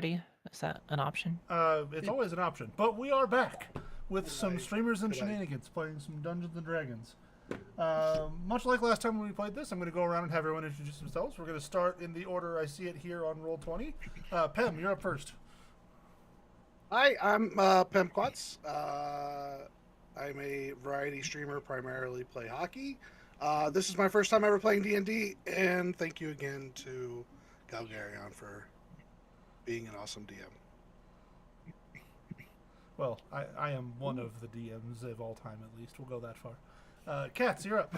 Is that an option? It's always an option. But we are back with some streamers and shenanigans, playing some Dungeons and Dragons. Much like last time when we played this, I'm going to go around and have everyone introduce themselves. We're going to start in the order I see it here on Roll20. Pem, you're up first. Hi, I'm Pem Quatz. I'm a variety streamer, primarily play hockey. This is my first time ever playing D&D, and thank you again to Galgarion for being an awesome DM. Well, I am one of the DMs of all time, at least. We'll go that far. Katz, you're up.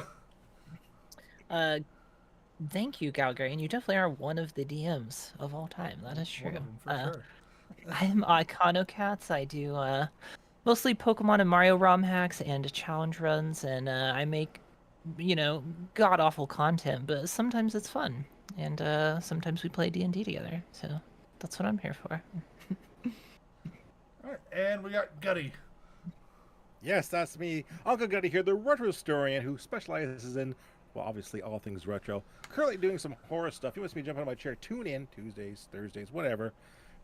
Thank you, Galgarian. You definitely are one of the DMs of all time. That is true. One of them, for sure. I'm Iconocats. I do mostly Pokemon and Mario ROM hacks and challenge runs, and I make, god awful content, but sometimes it's fun, and sometimes we play D&D together. So that's what I'm here for. All right, and we got Gutty. Yes, that's me, Uncle Gutty here, the retro historian who specializes in, well, obviously all things retro. Currently doing some horror stuff. You must be jumping out of my chair. Tune in Tuesdays, Thursdays, whatever.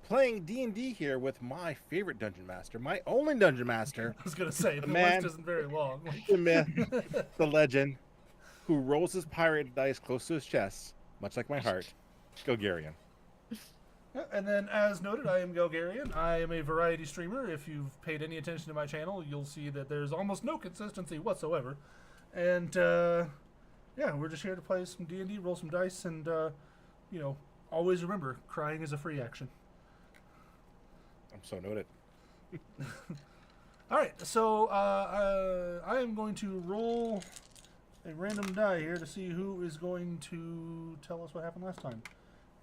Playing D&D here with my favorite dungeon master, my only dungeon master. I was going to say, the man, list isn't very long. The myth, the legend, who rolls his pirate dice close to his chest, much like my heart, Galgarian. Yeah, and then, as noted, I am Galgarian. I am a variety streamer. If you've paid any attention to my channel, you'll see that there's almost no consistency whatsoever. And, yeah, we're just here to play some D&D, roll some dice, and, always remember, crying is a free action. I'm so noted. All right, so I am going to roll a random die here to see who is going to tell us what happened last time.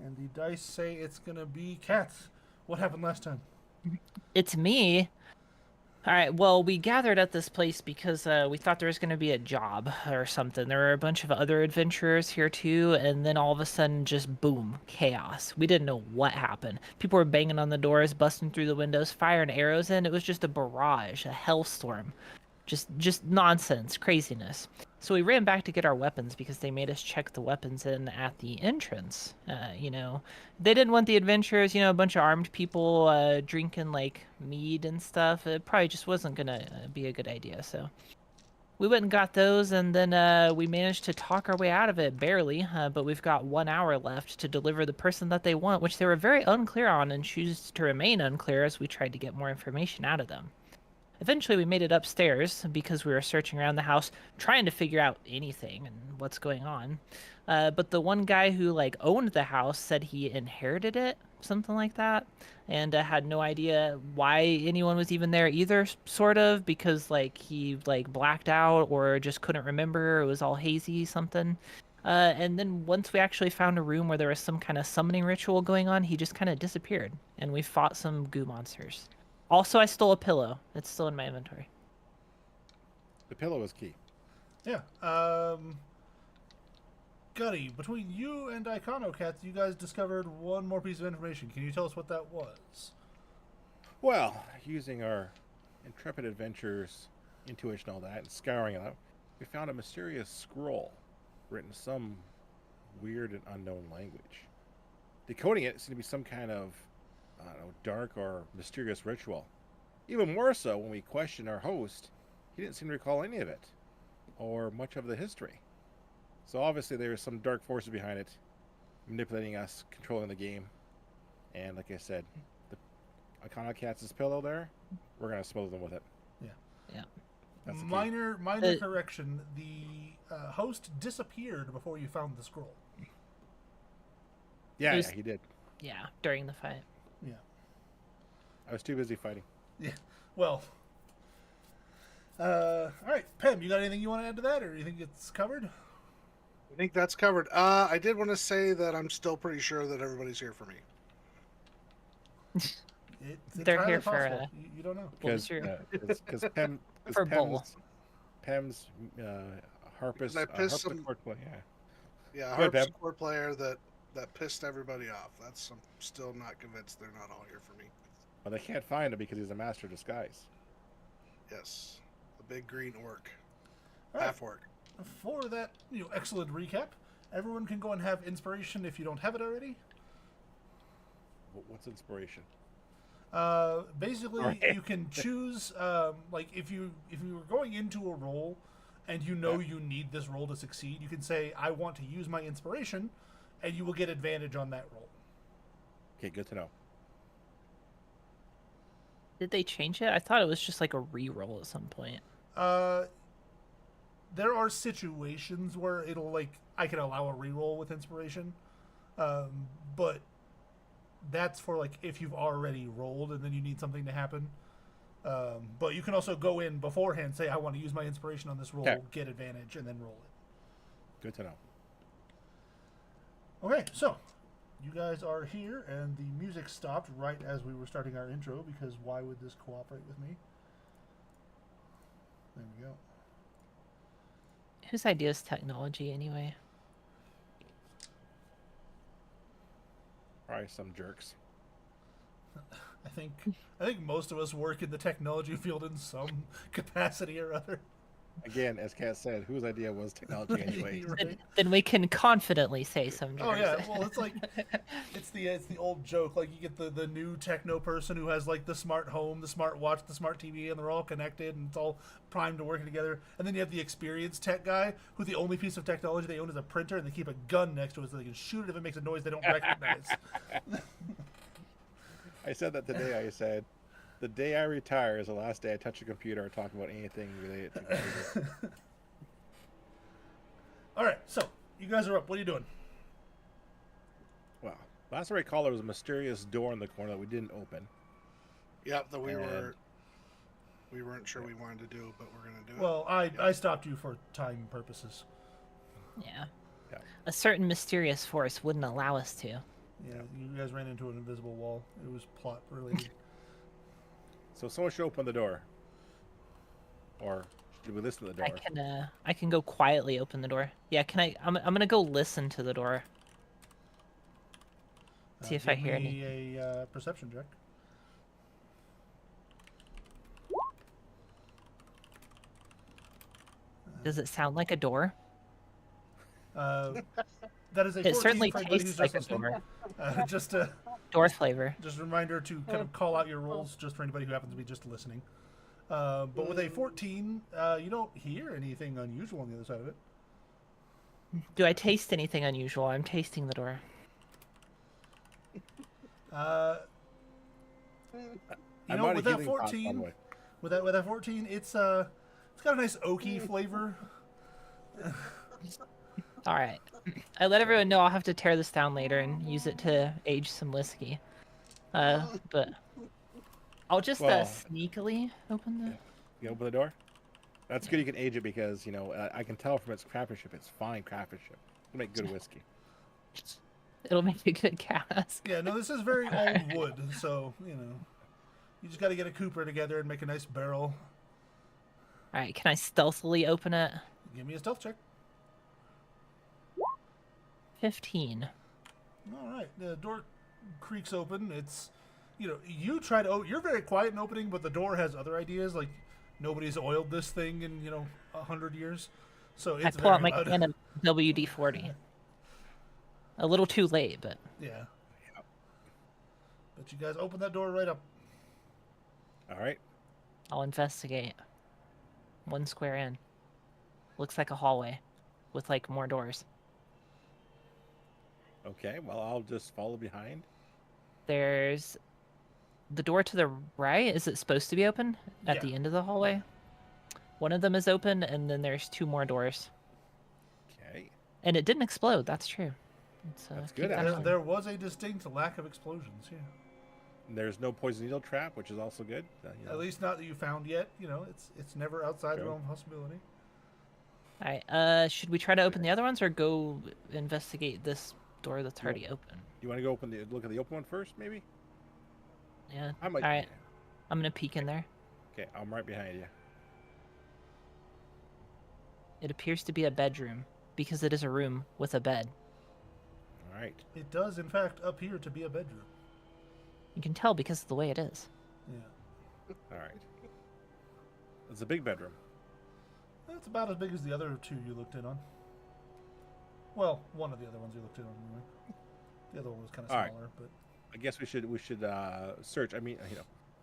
And the dice say it's going to be Katz. What happened last time? It's me. All right, well, we gathered at this place because we thought there was going to be a job or something. There were a bunch of other adventurers here too, and then all of a sudden, just boom, chaos. We didn't know what happened. People were banging on the doors, busting through the windows, firing arrows in. It was just a barrage, a hellstorm. Just nonsense, craziness. So we ran back to get our weapons because they made us check the weapons in at the entrance. They didn't want the adventurers, a bunch of armed people drinking like mead and stuff. It probably just wasn't gonna be a good idea. So we went and got those, and then we managed to talk our way out of it barely. But we've got 1 hour left to deliver the person that they want, which they were very unclear on and choose to remain unclear as we tried to get more information out of them. Eventually, we made it upstairs because we were searching around the house trying to figure out anything and what's going on. But the one guy who owned the house said he inherited it, something like that, and had no idea why anyone was even there either, sort of, because he blacked out or just couldn't remember. It was all hazy, something. And then once we actually found a room where there was some kind of summoning ritual going on, he just kind of disappeared, and we fought some goo monsters. Also, I stole a pillow. It's still in my inventory. The pillow is key. Yeah. Gutty, between you and Iconocats, you guys discovered one more piece of information. Can you tell us what that was? Well, using our intrepid adventurers' intuition and all that, and scouring it out, we found a mysterious scroll written in some weird and unknown language. Decoding it seemed to be some kind of, dark or mysterious ritual. Even more so when we questioned our host, he didn't seem to recall any of it, or much of the history. So obviously there was some dark forces behind it, manipulating us, controlling the game. And like I said, the Iconocats' pillow there, we're going to smother them with it. Yeah. That's the key. Minor correction. The host disappeared before you found the scroll. Yeah, he did. Yeah, during the fight. Yeah. I was too busy fighting. Yeah. Well. All right, Pem, you got anything you want to add to that, or do you think it's covered? I think that's covered. I did want to say that I'm still pretty sure that everybody's here for me. They're here for you don't know. Because Pem, For Pem's harpist, I pissed some harpsichord player. Yeah, Go ahead, Pem. harpsichord player that pissed everybody off. I'm still not convinced they're not all here for me. Well, they can't find him because he's a master of disguise. Yes, the big green orc, All right. half orc. For that excellent recap, everyone can go and have inspiration if you don't have it already. What's inspiration? Basically, Alright. you can choose. Like if you were going into a role, and you know you need this role to succeed, you can say, "I want to use my inspiration," and you will get advantage on that roll. Okay, good to know. Did they change it? I thought it was just like a re-roll at some point. Uh, there are situations where it'll like I can allow a reroll with inspiration, but that's for like if you've already rolled and then you need something to happen. But you can also go in beforehand, say I want to use my inspiration on this roll, Okay. get advantage, and then roll it. Good to know. Okay, so you guys are here, and the music stopped right as we were starting our intro because why would this cooperate with me? There we go. Whose idea is technology anyway? Probably some jerks. I think most of us work in the technology field in some capacity or other. Again, as Kat said, whose idea was technology anyway? Right. Then we can confidently say some Oh jerks. yeah, well it's like it's the old joke. Like you get the new techno person who has like the smart home, the smart watch, the smart TV, and they're all connected and it's all primed to working together. And then you have the experienced tech guy who the only piece of technology they own is a printer, and they keep a gun next to it so they can shoot it if it makes a noise they don't recognize. I said that today. I said, the day I retire is the last day I touch a computer or talk about anything related to computers. All right, so you guys are up. What are you doing? Well, last I recall, there was a mysterious door in the corner that we didn't open. Yep, that we And- weren't sure we wanted to do, but we're gonna do it. Well, I stopped you for time purposes. Yeah. Yeah. A certain mysterious force wouldn't allow us to. Yeah, you guys ran into an invisible wall. It was plot related. So someone should open the door. Or should we listen to the door? I can go quietly open the door. Yeah, can I? I'm gonna go listen to the door. See if I Give hear me a perception check. Does it sound like a door? That is a 14 It certainly for anybody tastes who's like just a listening. door. Just Door flavor. a reminder to kind of call out your rolls just for anybody who happens to be just listening. But with a 14, you don't hear anything unusual on the other side of it. Do I taste anything unusual? I'm tasting the door. You know, with that 14, with that 14, it's got a nice oaky flavor. All right. I let everyone know I'll have to tear this down later and use it to age some whiskey. But I'll just Well- sneakily open the. You open the door? That's good you can age it because, you know, I can tell from its craftsmanship, it's fine craftsmanship. It'll make good whiskey. It'll make a good cask. Yeah, no, this is very old wood, so you know, you just got to get a cooper together and make a nice barrel. All right. Can I stealthily open it? Give me a stealth check. 15. All right, the door creaks open. It's, you know, you try to. You're very quiet in opening, but the door has other ideas. Like nobody's oiled this thing in 100 years, so it's I pull out very my loud. can of WD-40. A little too late, but Yeah. But you guys open that door right up. All right. I'll investigate. 1 square in. Looks like a hallway with like more doors. Okay, well, I'll just follow behind. There's the door to the right. Is it supposed to be open at Yeah. the end of the hallway? One of them is open, and then there's 2 more doors. Okay. And it didn't explode. That's true. That's keep good, that in There, mind. there was a distinct lack of explosions here. And there's no poison needle trap, which is also good. You know. At least not that you found yet. You know, it's never outside the True. realm of possibility. All right. Should we try to open the other ones or go investigate this door that's already open? You want to go look at the open one first, maybe? Yeah. I might. All right. I'm gonna peek in there. Okay, I'm right behind you. It appears to be a bedroom because it is a room with a bed. All right. It does, in fact, appear to be a bedroom. You can tell because of the way it is. Yeah. All right. It's a big bedroom. That's about as big as the other 2 you looked in on. Well, one of the other ones you looked in on, anyway. The other one was kind of All right. smaller, but I guess we should search. I mean,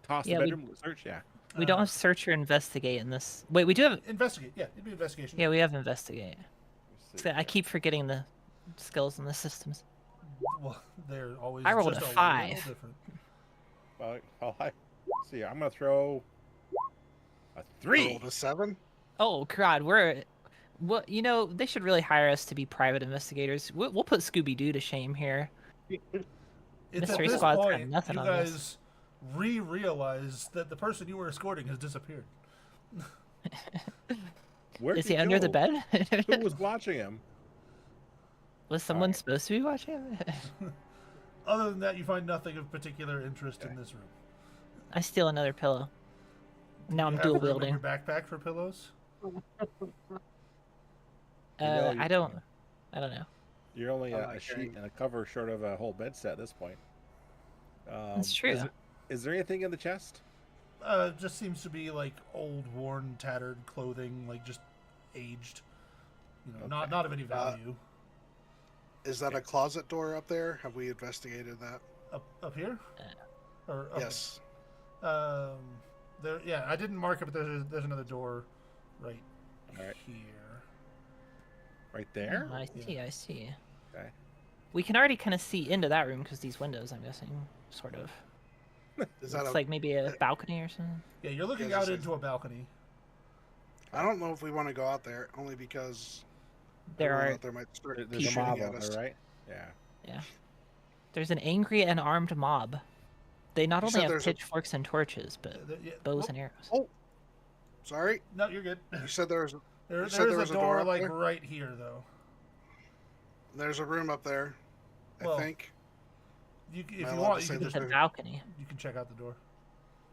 toss Yeah, the we- bedroom search. Yeah. We don't have search or investigate in this. Wait, we do have. Investigate. Yeah, it'd be investigation. Yeah, we have investigate. Let's see. I keep forgetting the skills in the systems. Well, they're always I rolled just a a 5. little different. Well, see. I'm gonna throw a I 3. rolled a 7. Oh God, what? You know, they should really hire us to be private investigators. We'll put Scooby Doo to shame here. It's Mystery at this Squad's got point nothing you on guys this. realize that the person you were escorting has disappeared. Where'd Is he under the go? bed? Who was watching him? Was someone Alright. supposed to be watching him? Other than that, you find nothing of particular interest in this room. I steal another pillow. Now I'm You have dual room in wielding. your backpack for pillows. I don't know. You're only I a like sheet hearing- and a cover short of a whole bed set at this point. That's true. Is there anything in the chest? Just seems to be like old, worn, tattered clothing, like just aged. Not of any value. Is that a closet door up there? Have we investigated that? Up here? Or up Yes. there? There. Yeah, I didn't mark it, but there's another door, right Alright. here. Right there? I see. I see. Okay. We can already kind of see into that room because these windows. I'm guessing, sort of. Is that It's a? like maybe a balcony or something. Yeah, you're looking Yeah, out this is- into a balcony. I don't know if we want to go out there, only because There everyone are. out there might start There's a shooting mob at out us. there, right? Yeah. Yeah. There's an angry and armed mob. They not You only said have there's a- pitchforks and torches, but Yeah, bows oh, and arrows. Oh, sorry. No, you're good. You said there was. There, said there's there a was a door, door up like there? right here, though. There's a room up there. Well, I think. If Am I you allowed want, to you say can, this? It's a balcony. you can check out the door.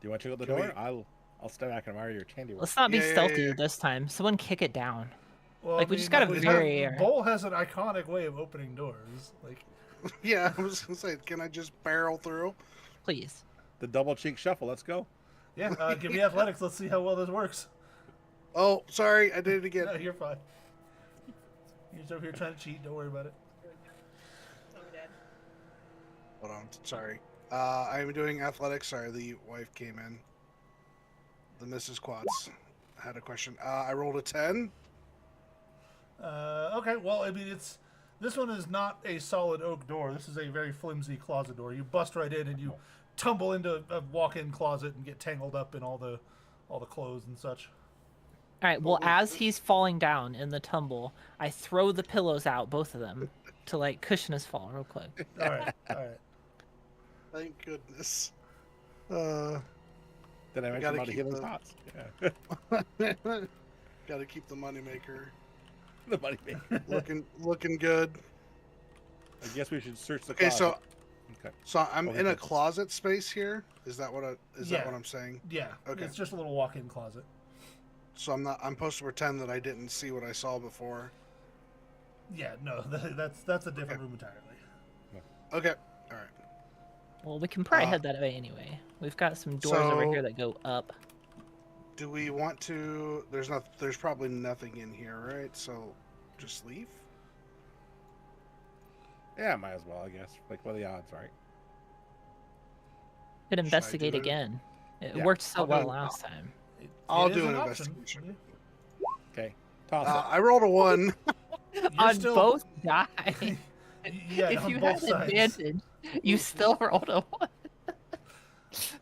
Do you want to check out the Can door? we- I'll step back and admire your handiwork. Let's not be Yeah, yeah, stealthy yeah. this time. Someone kick it down. Well, Like, we just gotta very- Bull has an iconic way of opening doors. Like, Yeah, I was gonna say, can I just barrel through? Please. The double cheek shuffle. Let's go. yeah, give me athletics. Let's see how well this works. Oh, sorry, I did it again. No, you're fine. You're just over here trying to cheat. Don't worry about it. Hold on, sorry. I'm doing athletics. Sorry, the wife came in. The Mrs. Quats had a question. I rolled a 10. Okay, well, I mean, this one is not a solid oak door. This is a very flimsy closet door. You bust right in and you tumble into a walk-in closet and get tangled up in all the clothes and such. All right. Well, as he's falling down in the tumble, I throw the pillows out, both of them, to like cushion his fall real quick. All right, all right. Thank goodness. Then I mentioned gotta about the keep healing the- thoughts. Yeah. Gotta keep the moneymaker The money maker. looking good. I guess we should search the Okay, closet. so Okay. I'm Oh, in a okay. closet space here. Is that what that Yeah. what I'm saying? Yeah, Okay. it's just a little walk-in closet. So I'm supposed to pretend that I didn't see what I saw before. Yeah, no, that's a different room entirely. Okay, all right. Well, we can probably Uh, head that way anyway. We've got some doors over so- here that go up. Do we want to? There's probably nothing in here, right? So just leave. Yeah, might as well, I guess. Like, what are the odds, right? Could I do investigate it? again. It Yeah, worked so I'll do well it. last time. I'll is do an option. investigation. Okay. Toss it. I rolled a 1. You're On still- both die. Yeah, if on you both had sides. advantage, you still rolled a 1.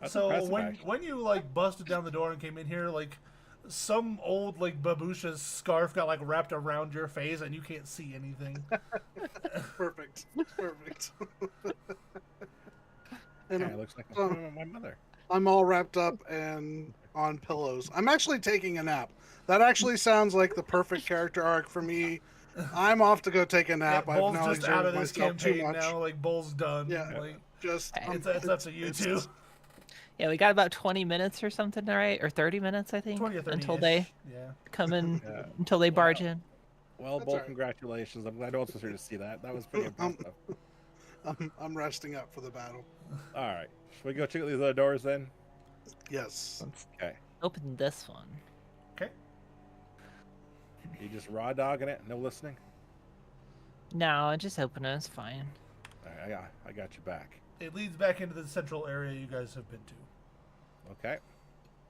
That's So impressive, when actually. when you like busted down the door and came in here, like some old like babusha's scarf got like wrapped around your face and you can't see anything. Perfect. Perfect. Yeah, and it looks like so- my mother. I'm all wrapped up and on pillows. I'm actually taking a nap. That actually sounds like the perfect character arc for me. I'm off to go take a nap. Yeah, I've Bull's now just out of exerted this myself too campaign much. now. Like Bull's done. Yeah. Like, Just It's it's up to you two. Yeah, we got about 20 minutes or something, right? Or 30 minutes, I think, 20 or 30 until they Yeah. come in, Yeah. until they barge in. Well, That's Bull, all right. congratulations. I'm glad also here to see that. That was pretty impressive. I'm resting up for the battle. All right. Should we go check out these other doors then? Yes. Let's Okay. open this one. Okay. You just raw dogging it? No listening? No, just open it. It's fine. All right, I got your back. It leads back into the central area you guys have been to. Okay.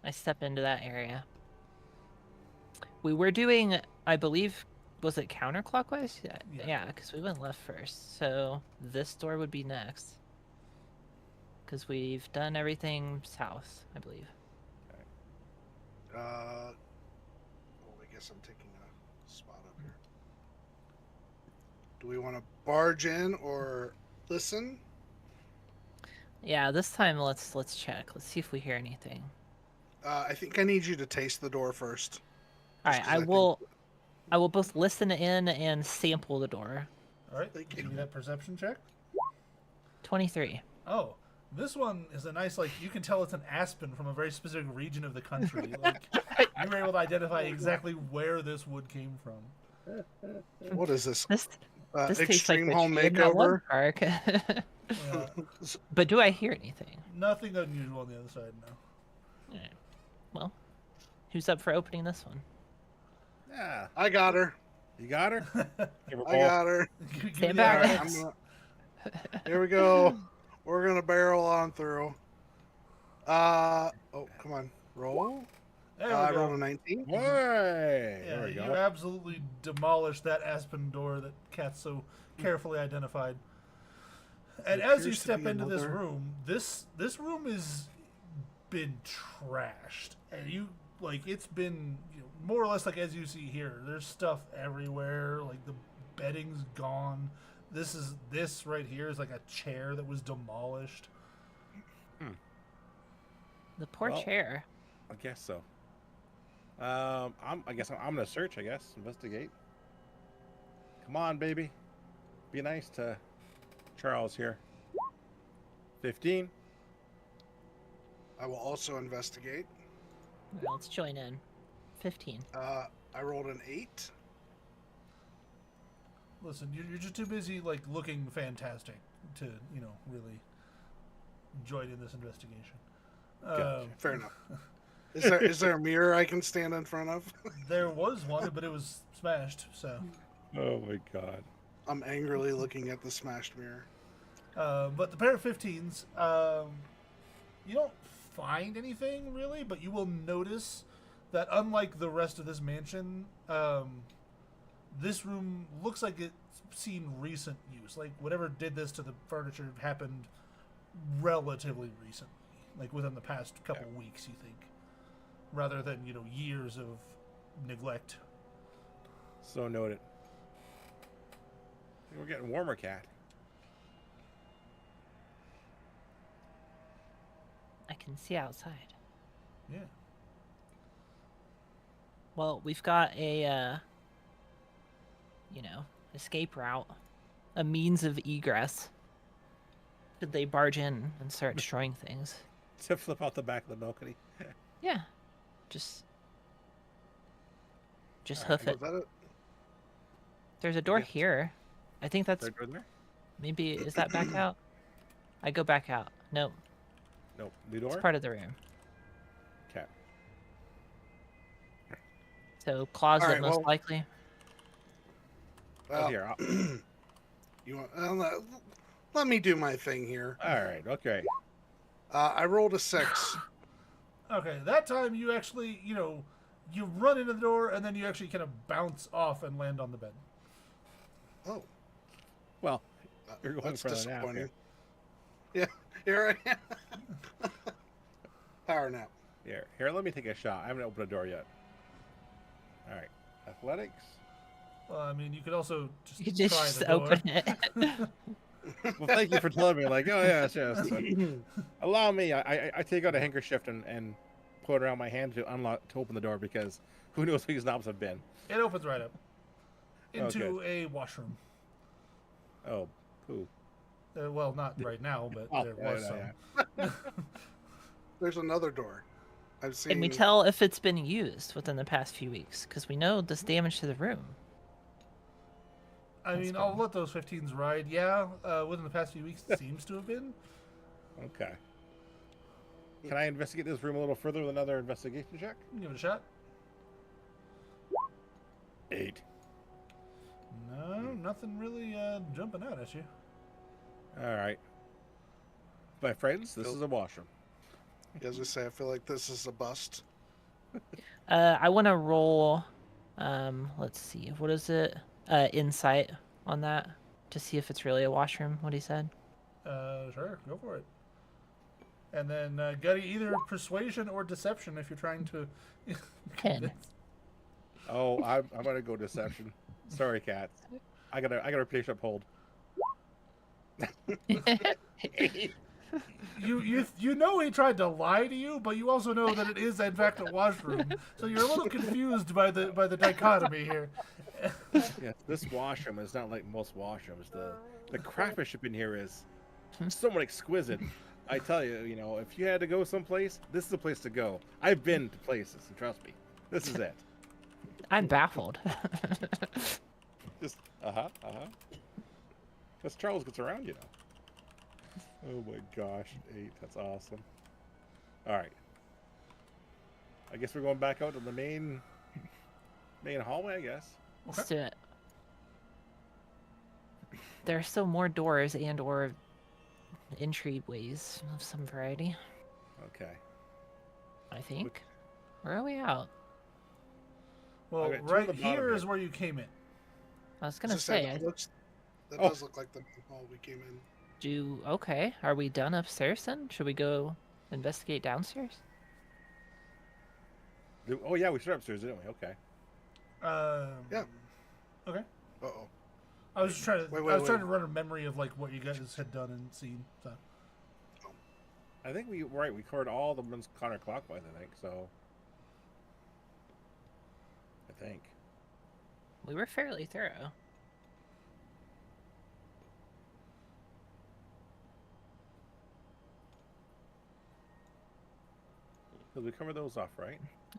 I step into that area. We were doing, I believe, was it counterclockwise? Yeah. Yeah, because we went left first. So this door would be next. Because we've done everything south, I believe. Well, I guess I'm taking a spot up here. Do we want to barge in or listen? Yeah, this time let's check. Let's see if we hear anything. I think I need you to taste the door first. All Just right, 'cause I think- will. I will both listen in and sample the door. All right. Thank Give you. me that perception check. 23. Oh, this one is a nice, like, you can tell it's an aspen from a very specific region of the country. Like, you were able to identify exactly where this wood came from. What is this? This tastes like Extreme the home tree in that one makeover. park. Yeah, But do I hear anything? nothing unusual on the other side, no. Alright. Well, who's up for opening this one? Yeah. I got her. You got her? Give her I ball. got her. Give me Stand the back. eye. Alright, here we go. We're gonna barrel on through. Oh, come on. Roll. There we I go. rolled a 19. Hey, Yeah, there we you go. absolutely demolished that aspen door that Kat so carefully identified. And There as you appears to step be into this another- room, this room has been trashed, and you like it's been more or less like as you see here. There's stuff everywhere. Like the bedding's gone. This right here is like a chair that was demolished. The poor Well, chair. I guess so. I guess I'm gonna search. I guess investigate. Come on, baby. Be nice to Charles here. 15. I will also investigate. Alright, let's join in. 15. I rolled an 8. Listen, you're just too busy like looking fantastic to really join in this investigation. Gotcha. Fair enough. Is there a mirror I can stand in front of? There was one, but it was smashed. So, Oh my God. I'm angrily looking at the smashed mirror. but the pair of 15s, you don't find anything really, but you will notice that unlike the rest of this mansion, this room looks like it's seen recent use. Like whatever did this to the furniture happened relatively recently, like within the past couple weeks. You think, rather than years of neglect. So noted. We're getting warmer, cat. I can see outside. Yeah. Well, we've got a, escape route, a means of egress. Should they barge in and start destroying things? To flip out the back of the balcony. Yeah, just Alright, hoof it. Was that it? There's a door Yeah. here. I think that's Third door there? maybe, is that back out? I go back out. Nope, Nope. New it's door? part of the room. Cat. So closet Alright, most well- likely. Well, Oh, here. you want? Let me do my thing here. All right. Okay. I rolled a 6. Okay, that time you actually, you run into the door and then you actually kind of bounce off and land on the bed. Oh, Well, you're going that's for a nap disappointing. Yeah, here I am. Power nap. Here, let me take a shot. I haven't opened a door yet. All right. Athletics. Well, I mean, you could also just You try just the door. open it. Well, thank you for telling me. Like, oh yes, yes. But allow me. I take out a handkerchief and put it around my hand to open the door because who knows where these knobs have been. It opens right up into good. a washroom. Oh, poo. Well, not right now, but Oh, there yeah, was yeah, some. There's another door. I've seen. Can we tell if it's been used within the past few weeks? Because we know this damage to the room. I mean, I'll let those 15s ride. Yeah, within the past few weeks, it seems to have been. Okay. Can I investigate this room a little further with another investigation check? Give it a shot. 8. No, nothing really jumping out at you. All right. My friends, this is a washroom. As I say, I feel like this is a bust. I want to roll. Let's see. What is it? Insight on that to see if it's really a washroom. What he said. Sure, go for it. And then Gutty, either persuasion or deception if you're trying to. 10. Oh, I'm gonna go deception. Sorry, cats. I gotta finish up hold. You know he tried to lie to you, but you also know that it is in fact a washroom. So you're a little confused by the dichotomy here. Yes, this washroom is not like most washrooms. The craftsmanship in here is somewhat exquisite. I tell you, you know, if you had to go someplace, this is the place to go. I've been to places, and trust me, this is it. I'm baffled. Just Because Charles gets around, you know. Oh my gosh, 8. That's awesome. All right. I guess we're going back out to the main hallway, I guess. Let's do it. There are still more doors and/or entryways of some variety. Okay. I think. Where are we out? Well, Okay, two at right the bottom here here. is where you came in. I was gonna As I say, say. that Oh. does look like the hall we came in. Okay. Are we done upstairs then? Should we go investigate downstairs? Oh yeah, we started upstairs, didn't we? Okay. Yeah. Okay. Uh-oh. I was just trying to. Wait, I was trying wait. to run a memory of like what you guys had done and seen. So. I think we covered all the ones counterclockwise. I think so. I think. We were fairly thorough. Because we covered those off, right?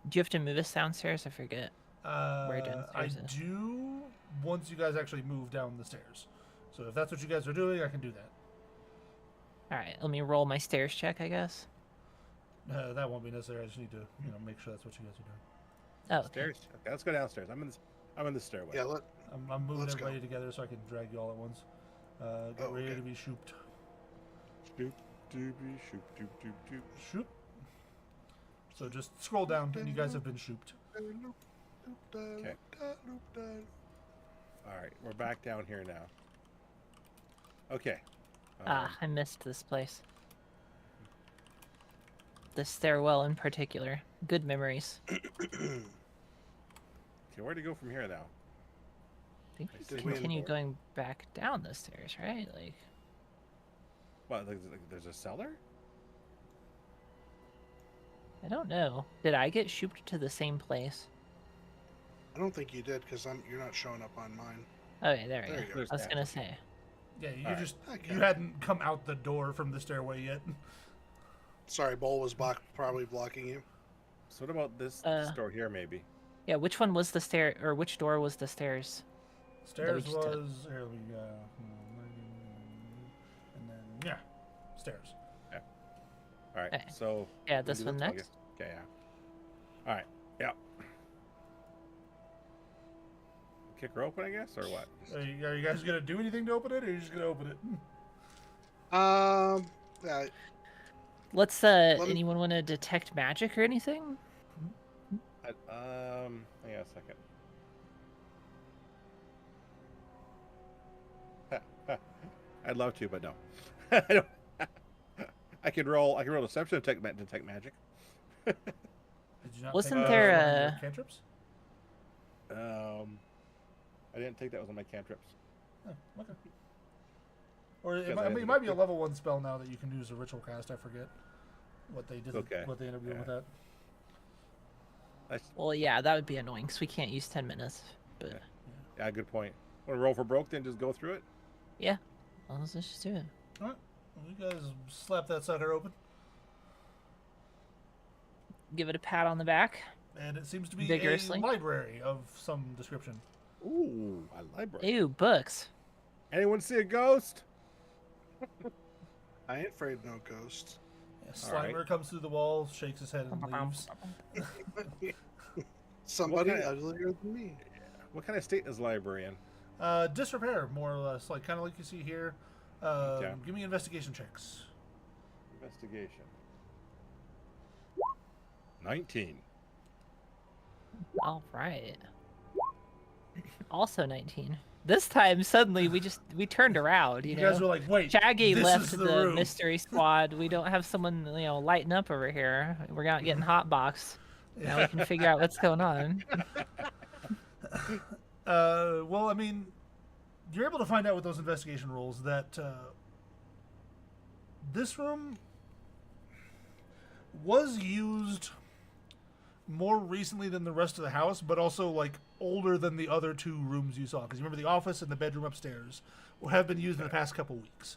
Do you have to move us downstairs? I forget. I downstairs is. do once you guys actually move down the stairs. So if that's what you guys are doing, I can do that. All right. Let me roll my stairs check, I guess. That won't be necessary. I just need to, make sure that's what you guys are doing. Oh, okay. Stairs. Okay, let's go downstairs. I'm in the stairway. Yeah, I'm moving Let's go. everybody together so I can drag you all at once. Get Oh, ready okay. to be shooped. Shoop, doopy, shoop, doop, doop, doop. Shoop. So just scroll down, and you guys have been shooped. Okay. All right, we're back down here now. Okay. I missed this place. The stairwell in particular. Good memories. Okay, where to go from here now? I think we Did we continue end- going back down the stairs, right? Like, What? Like, there's a cellar? I don't know. Did I get shooped to the same place? I don't think you did because you're not showing up on mine. Okay, there we There go. you go. I was gonna say. Yeah, you All right. just Okay. you hadn't come out the door from the stairway yet. Sorry, Bowl was probably blocking you. So what about this store here, maybe? Yeah, which one was the stair, or which door was the stairs? Stairs just took. was here. We and then yeah, stairs. All right, Okay. so Yeah, we this do one I next. guess. Okay, yeah. All right, yeah. Kick her open, I guess, or what? Are you guys gonna do anything to open it, or are you just gonna open it? Yeah, Let's. me- Anyone want to detect magic or anything? Hang on a second. I'd love to, but no. I don't. I could roll deception to detect magic. Did you not Wasn't take there those on your a- cantrips? I didn't take that was on my cantrips. Oh, okay. Or Because it I might, had it to might get be a level 1 spell now that you can use a ritual cast. I forget what they did. Okay, What they ended up doing yeah. with that. Well, yeah, that would be annoying because we can't use 10 minutes. But Yeah, good point. Want to roll for broke, then just go through it? yeah, well, let's just do it. All right. Well, you guys slap that sucker open, Give it a pat on the back. and it seems to be Vigorously. a library of some description. Ooh, a library. Ew, books. Anyone see a ghost? I ain't afraid of no ghosts. Yeah, All right. Slimer comes through the wall, shakes his head, and leaves. Somebody kind of- uglier than me. What kind of state is the library in? Disrepair, more or less, like kind of like you see here. Okay. Give me investigation checks. Investigation. 19. All right. Also 19. This time, suddenly, we turned around, You you guys know? were like, wait, Shaggy this left is the, the room. mystery squad. We don't have someone, lighting up over here. We're not getting hotboxed. Now we can figure out what's going on. Well, I mean, you're able to find out with those investigation rolls that this room was used more recently than the rest of the house, but also like older than the other two rooms you saw. Because you remember the office and the bedroom upstairs have been used in the past couple weeks.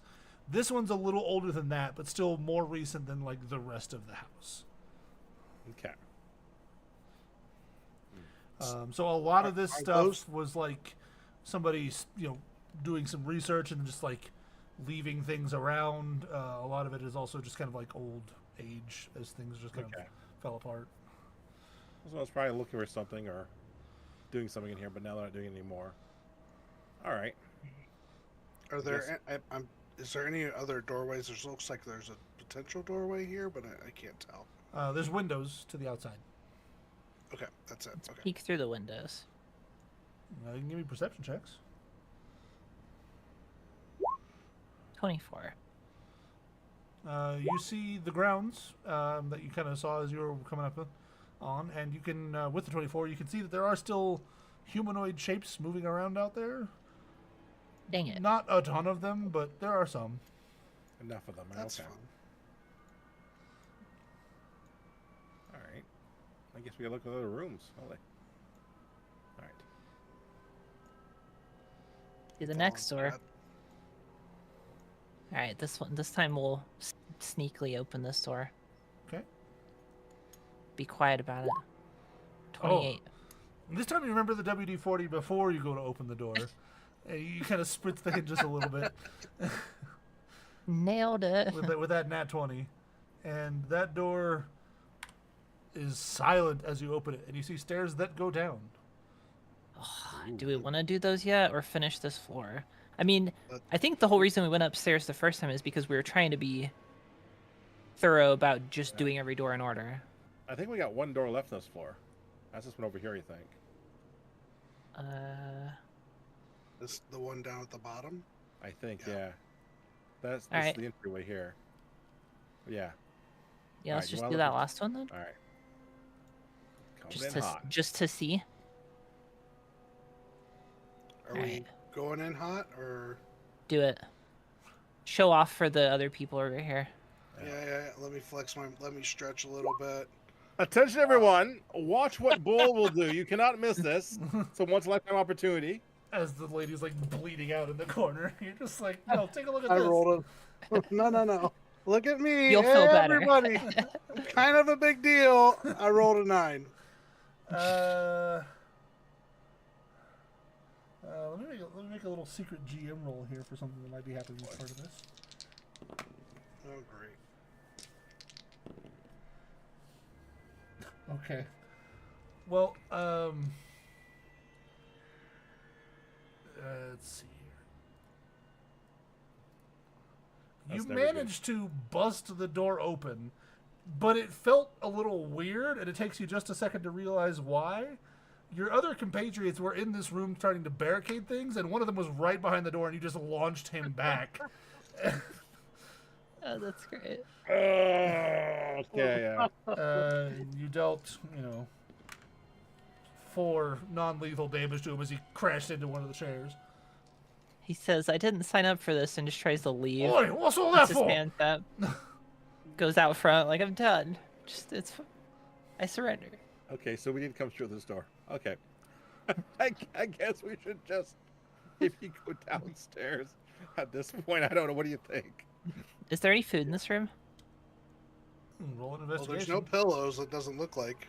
This one's a little older than that, but still more recent than like the rest of the house. Okay. So a lot of this Are stuff those- was like somebody, doing some research and then just like leaving things around. A lot of it is also just kind of like old age as things just kind Okay. of fell apart. So I was probably looking for something or doing something in here, but now they're not doing it anymore. All right. Are there? Is there any other doorways? There looks like there's a potential doorway here, but I can't tell. There's windows to the outside. Okay, that's it. Okay. Peek through the windows. You can give me perception checks. 24. You see the grounds that you kind of saw as you were coming up on, and you can, with the 24, you can see that there are still humanoid shapes moving around out there. Dang it. Not a ton of them, but there are some. Enough of them. That's Okay. fun. All right. I guess we gotta look at other rooms. Oh, they... All right. To the next door. Bad. All right, this time we'll sneakily open this door. Okay. Be quiet about it. 28. And this time you remember the WD-40 before you go to open the door. And you kind of spritz the hinge just a little bit Nailed it. with that nat 20. And that door is silent as you open it. And you see stairs that go down. Do we want to do those yet or finish this floor? I mean, But- I think the whole reason we went upstairs the first time is because we were trying to be thorough about just doing every door in order. I think we got one door left on this floor. That's this one over here, you think? This the one down at the bottom. I think, Yeah. yeah. That's All right. the entryway here. Yeah. Yeah, let's Alright, you just wanna do look that at- last one then. All right. Coming in hot. Just to see. Are we Alright. going in hot or? Do it. Show off for the other people over here. Yeah. Let me let me stretch a little bit. Attention, everyone! Watch what Bull will do. You cannot miss this. It's a once-in-a-lifetime opportunity. As the lady's like bleeding out in the corner. You're just like, no, take a look at I this. rolled a. No. Look at me. You'll feel better. Everybody. Kind of a big deal. I rolled a 9. Let me make a little secret GM roll here for something that might be happening as part of this. Oh, great. Okay. Well, let's see here. That's You never good. managed to bust the door open, but it felt a little weird, and it takes you just a second to realize why. Your other compatriots were in this room starting to barricade things, and one of them was right behind the door, and you just launched him back. Oh, that's great. Okay, yeah. You dealt, 4 non-lethal damage to him as he crashed into one of the chairs. He says, "I didn't sign up for this," and just tries to leave. Oi, what's all that Puts his for? hands up. Goes out front like, "I'm done. I surrender." Okay, so we need to come through this door. Okay. I guess we should just, if you go downstairs at this point, I don't know. What do you think? Is there any food in this room? Roll an Well, investigation. there's no pillows. It doesn't look like.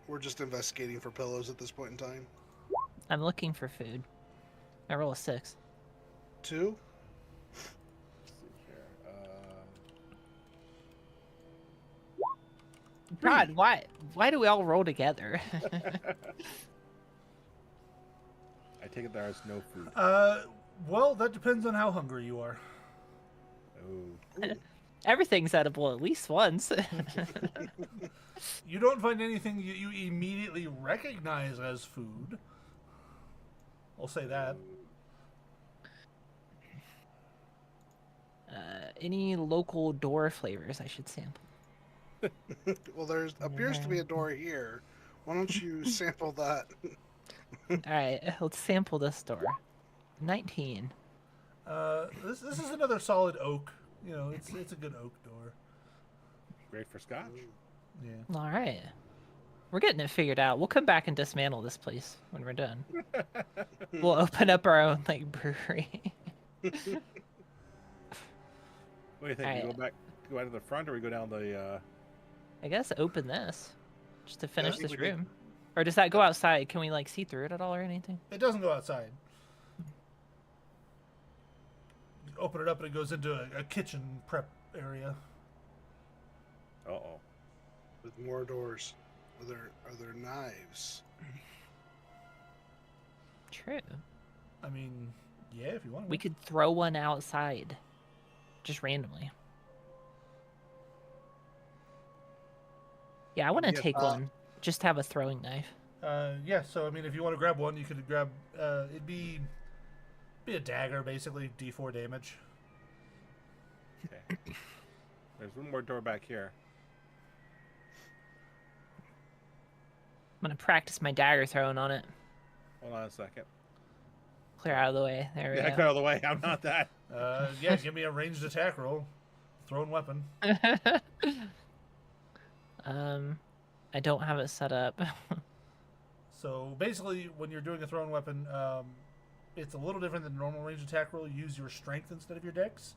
We're just investigating for pillows at this point in time. I'm looking for food. I roll a 6. 2. Let's see here. God, why do we all roll together? I take it there is no food. Well, that depends on how hungry you are. Oh, Everything's edible at least once. You don't find anything you immediately recognize as food. I'll say that. Any local door flavors I should sample? Well, there appears to be a door here. Why don't you sample that? All right, let's sample this door. 19. This is another solid oak. You know, it's a good oak door. great for scotch. Yeah. All right. We're getting it figured out. We'll come back and dismantle this place when we're done. We'll open up our own like brewery. What do you think? Alright. We go out to the front, or we go down the? I guess open this just to finish think this we did. room. Or does that go outside? Can we like see through it at all or anything? It doesn't go outside. You open it up and it goes into a kitchen prep area. Uh-oh. With more doors. Are there knives? True. I mean, yeah, if you want to. We could throw one outside, just randomly. Yeah, I want to Yeah, take one. Just have a throwing knife. Yeah, so I mean, if you want to grab one, you could grab. It'd be a dagger, basically D4 damage. Okay. There's one more door back here. I'm gonna practice my dagger throwing on it. Hold on a second. Clear out of the way. There we Yeah, go. get out of the way. I'm not that. Yeah, give me a ranged attack roll. Thrown weapon. I don't have it set up. So basically, when you're doing a thrown weapon, it's a little different than normal ranged attack roll. You use your strength instead of your dex.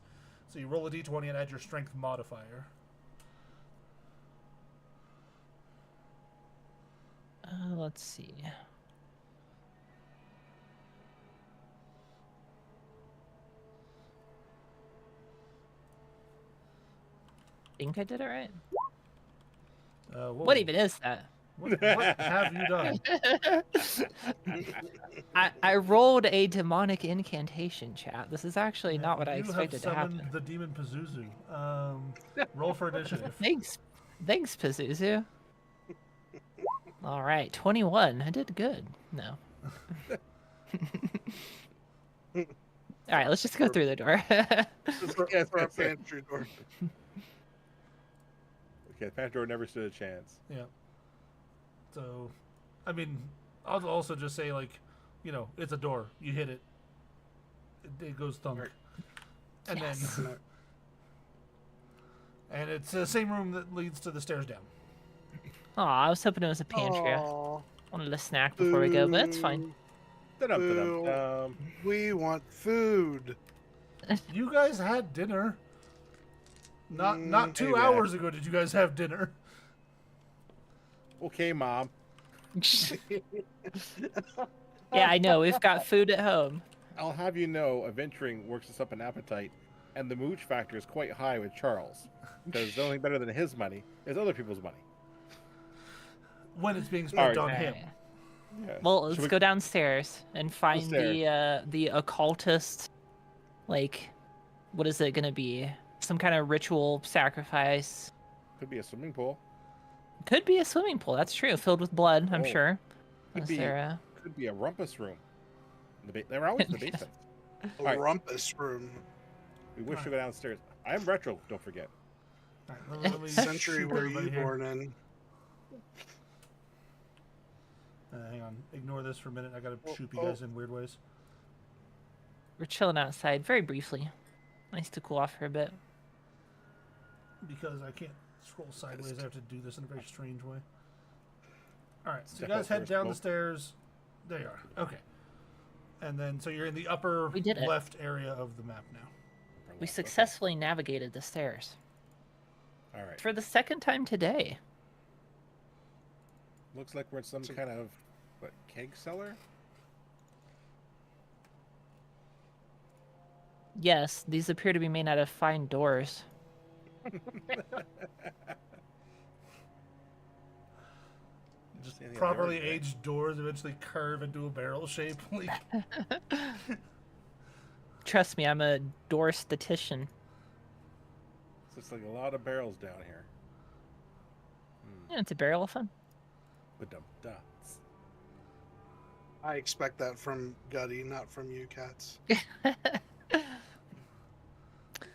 So you roll a d20 and add your strength modifier. Let's see. Think I did it right. What even is that? What have you done? I rolled a demonic incantation, chat. This is actually not what I You expected to have summoned happen. the demon Pazuzu. Roll for initiative. Thanks, Pazuzu. All right, 21. I did good. No. All right, let's just go through the door. For a pantry door. Okay, Pandora never stood a chance. Yeah. So, I mean, I'll also just say, like, you know, it's a door. You hit it, it goes thunk. Right. And Yes. then, and it's the same room that leads to the stairs down. Aw, I was hoping it was a pantry. I Aw, wanted a snack before we go, but it's fine. Da-dum. we want food. You guys had dinner. Not 2 maybe hours ago did you guys have dinner. Okay, Mom. Yeah, I know. We've got food at home. I'll have you know, adventuring works us up an appetite, and the mooch factor is quite high with Charles. Because the only thing better than his money is other people's money. When it's being spent All on right. him. Yeah. Well, Should let's we- go downstairs and find Upstairs. the occultist. Like, what is it gonna be? Some kind of ritual sacrifice. Could be a swimming pool. Could be a swimming pool. That's true, filled with blood. I'm Oh, sure. Could Is be, there could be a rumpus room. They're always in the basement. A Alright. rumpus room. We wish to go downstairs. I'm retro, don't forget. All right, let me Century shoot were everybody you here. born in? Hang on. Ignore this for a minute. I gotta Oh, shoot you guys in weird ways. We're chilling outside very briefly. Nice to cool off for a bit. Because I can't scroll sideways. I have to do this in a very strange way. Alright, so you Step guys out head first, down the Bo. stairs. There you are. Okay. And then, so you're in the upper We did it. left area of the map now. We successfully navigated the stairs All right. for the second time today. Looks like we're in some kind of what, keg cellar. Yes, these appear to be made out of fine doors. Just Anything properly there, right? aged doors eventually curve into a barrel shape. Like, Trust me, I'm a door statistician. It's like a lot of barrels down here. Yeah, it's a barrel of fun. Ba-dum-da. I expect that from Gutty, not from you, Cats.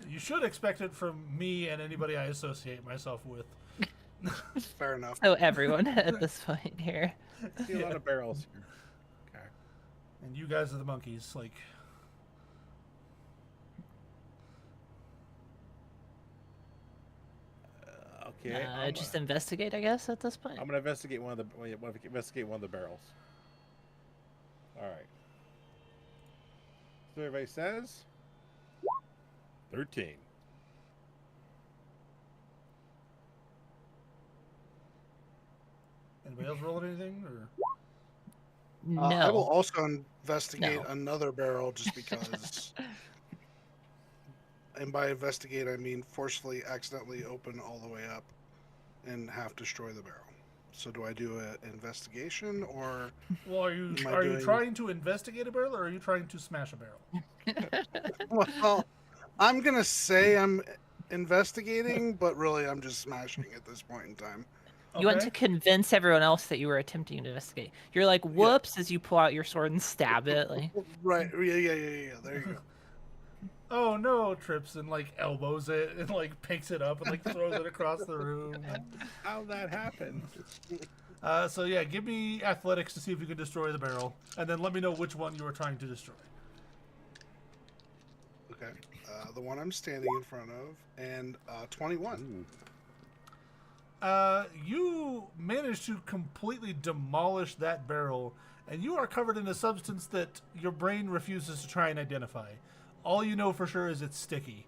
You should expect it from me and anybody I associate myself with. Fair enough. So everyone at this point here. I see a lot of barrels here. Okay. And you guys are the monkeys. Like, Okay. Just investigate, I guess, at this point. I'm gonna investigate one of the barrels. All right. Survey says 13. anybody else rolling anything? Or No. I will also investigate No. another barrel just because. And by investigate, I mean forcefully accidentally open all the way up and half destroy the barrel. So do I do an investigation or? well, are you Am I doing- trying to investigate a barrel, or are you trying to smash a barrel? Well, I'm gonna say I'm investigating, but really I'm just smashing at this point in time. You want Okay. to convince everyone else that you were attempting to investigate. You're like, whoops, as you pull out your sword and stab it. Like, Right? Yeah. There you go. Oh no! Trips and like elbows it and like picks it up and like throws it across the room. How'd that happen? So yeah, give me athletics to see if you can destroy the barrel, and then let me know which one you were trying to destroy. Okay. The one I'm standing in front of, and 21. Ooh. You managed to completely demolish that barrel, and you are covered in a substance that your brain refuses to try and identify. All you know for sure is it's sticky.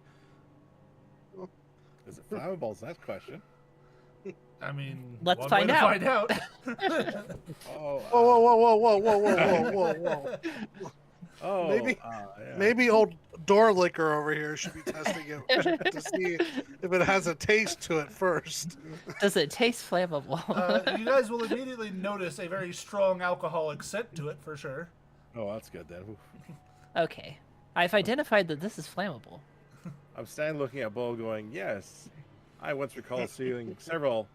Is it flammable? Is that the question? I mean, Let's one find way to out. find out. Oh. Whoa. Oh. Maybe- Yeah. Maybe old door licker over here should be testing it to see if it has a taste to it first. does it taste flammable? You guys will immediately notice a very strong alcoholic scent to it for sure. Oh, that's good then. Oof. Okay. I've identified that this is flammable. I'm standing looking at Bull going, yes. I once recall seeing several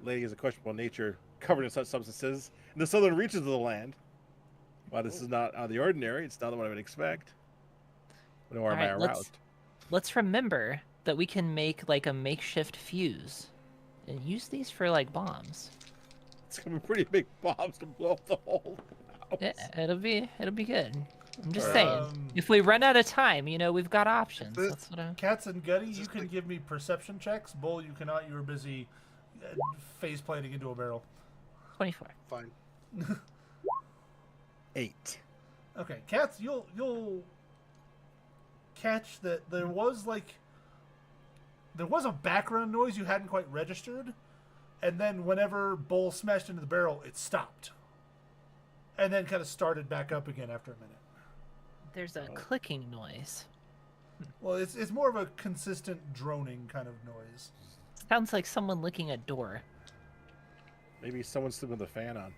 ladies of questionable nature covered in such substances in the southern reaches of the land. While this is not out of the ordinary, it's not what I would expect. Nor am I Alright, aroused. Let's remember that we can make like a makeshift fuse and use these for like bombs. It's gonna be pretty big bombs to blow up the whole house. Yeah, it'll be good. I'm just saying. Um, If we run out of time, you know, we've got options. Th- That's what I'm. Cats and Gutty, you can give me perception checks. Bull, you cannot. You were busy face planting into a barrel. 24. Fine. 8. Okay, Cats, you'll catch that there was a background noise you hadn't quite registered, and then whenever Bull smashed into the barrel, it stopped, and then kind of started back up again after a minute. There's a clicking noise. Well, it's more of a consistent droning kind of noise. Sounds like someone licking a door. Maybe someone's sleeping with a fan on.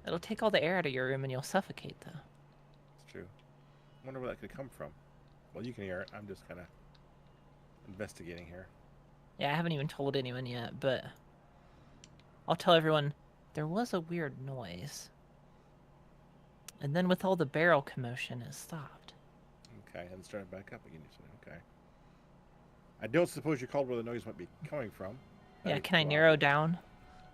It'll take all the air out of your room and you'll suffocate, though. It's true. I wonder where that could come from. Well, you can hear it. I'm just kind of investigating here. Yeah, I haven't even told anyone yet, but I'll tell everyone there was a weird noise. And then with all the barrel commotion, it stopped. Okay, and started back up again. You said, okay. I don't suppose you called where the noise might be coming from. Yeah, can I narrow down?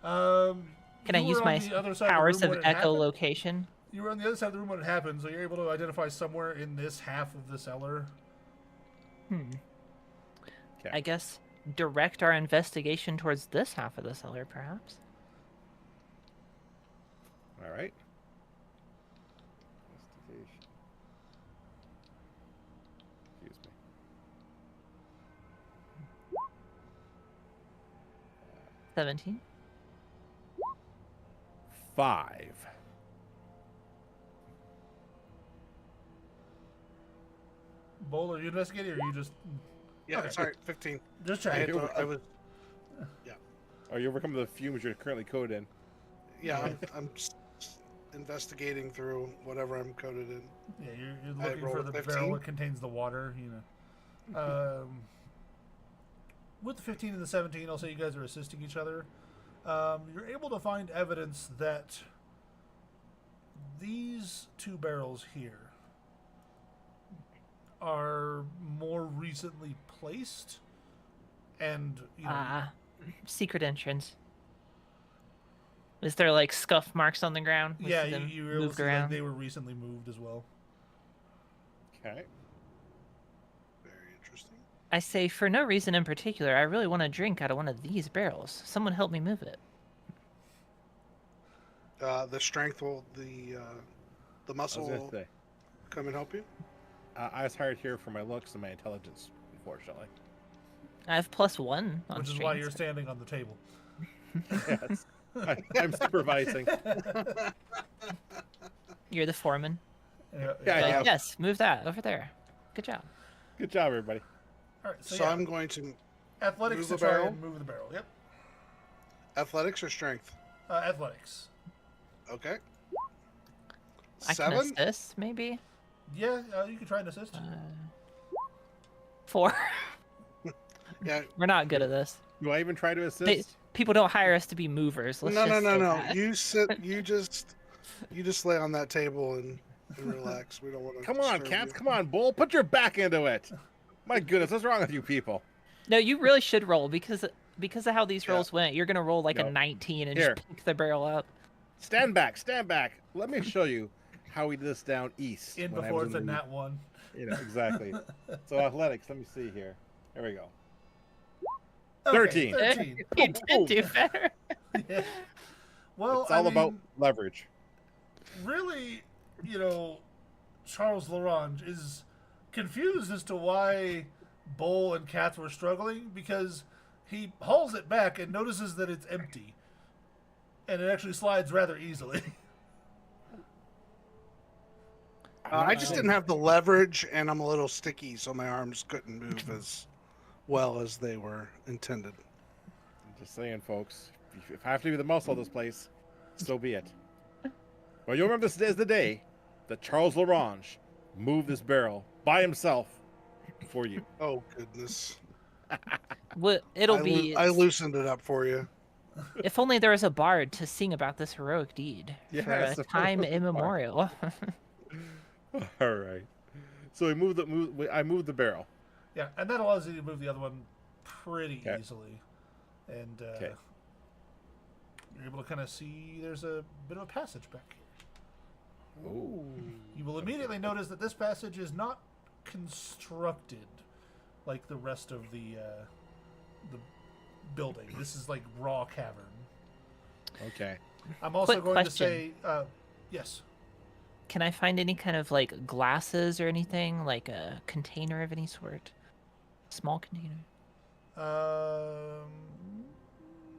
Can I You use were on my the other side of the powers room of when it happened? echolocation? You were on the other side of the room when it happened, so you're able to identify somewhere in this half of the cellar. Okay. I guess direct our investigation towards this half of the cellar, perhaps. All right. Investigation. Excuse me. 17. 5. Bull, are you investigating, or are you just Yeah, Okay. sorry, 15. just I, had checking? to, I was, Are you overcome the fumes you're currently coated in? yeah, I'm just investigating through whatever I'm coded in. Yeah, you're looking rolled for a the 15. barrel that contains the water. You know, with the 15 and the 17, I'll say you guys are assisting each other. You're able to find evidence that these two barrels here are more recently placed, and you know, Secret entrance. Is there like scuff marks on the ground? We yeah, see them you were able to moved see like around. they were recently moved as well. Okay. Very interesting. I say, for no reason in particular, I really want to drink out of one of these barrels. Someone help me move it. The strength will the I was muscle gonna will say, come and help you. I was hired here for my looks and my intelligence, unfortunately. I have +1 on Which is strength. why you're standing on the table. Yes. I'm supervising. You're the foreman. Yeah, You're I like, am. yes, move that over there. Good job. Good job, everybody. All right, so, So yeah, I'm going to athletics move to the try barrel? and move the barrel. Yep, athletics or strength. athletics. Okay. I 7. can assist, maybe. Yeah, you can try and assist. 4. Yeah. We're not good at this. Do I even try to assist? People don't hire us to be movers. Let's No, just no, no, say no. that. You sit. You just lay on that table and relax. We don't want to. Come on, cats. Come on, Bull. Put your back into it. My goodness, what's wrong with you people? No, you really should roll because of how these Yeah. rolls went. You're gonna roll like No. a 19 and Here. just pick the barrel up. Stand back. Stand back. Let me show you how we did this down east. In when I before was it's a in the- nat 1. You know, exactly. So athletics, let me see here. There we go. Okay, 13. 13. You did do better. Yeah. Well, It's all I about mean, leverage. really, you know, Charles Larange is confused as to why Bull and Cats were struggling, because he hauls it back and notices that it's empty. And it actually slides rather easily. I just didn't have the leverage, and I'm a little sticky, so my arms couldn't move as well as they were intended. I'm just saying, folks. If I have to be the muscle of this place, so be it. Well, you'll remember this is the day that Charles Larange moved this barrel by himself for you. Oh goodness! It'll be. I loosened it up for you. If only there was a bard to sing about this heroic deed for Yes, a if there time was a bard. immemorial. All right. So I moved the barrel. Yeah, and that allows you to move the other one pretty Okay. easily. And Okay. you're able to kind of see there's a bit of a passage back here. Ooh. You will immediately notice that this passage is not constructed like the rest of the building. This is like raw cavern. Okay. I'm also Quick going to question. say, yes. Can I find any kind of like glasses or anything, like a container of any sort? Small container.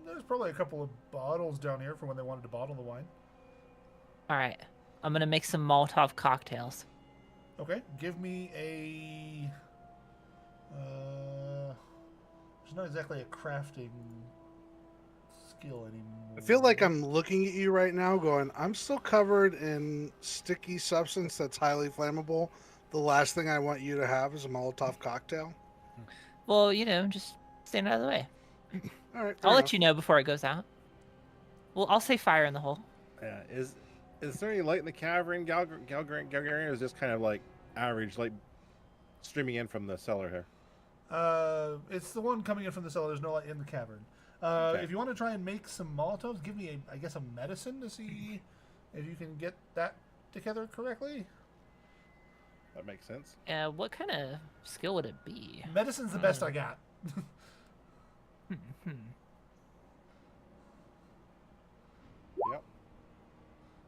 There's probably a couple of bottles down here for when they wanted to bottle the wine. All right. I'm gonna make some Molotov cocktails. Okay, give me a. There's not exactly a crafting skill anymore. I feel like I'm looking at you right now, going, "I'm still covered in sticky substance that's highly flammable. The last thing I want you to have is a Molotov cocktail." Well, just stand out of the way. All right, I'll let you know before it goes out. Well, I'll say fire in the hole. Yeah. Is there any light in the cavern, Galgarian, or is this kind of like average light streaming in from the cellar here? It's the one coming in from the cellar. There's no light in the cavern. Okay. If you want to try and make some Molotovs, give me a medicine to see if you can get that together correctly. That makes sense. What kind of skill would it be? Medicine's the best I got. Yep.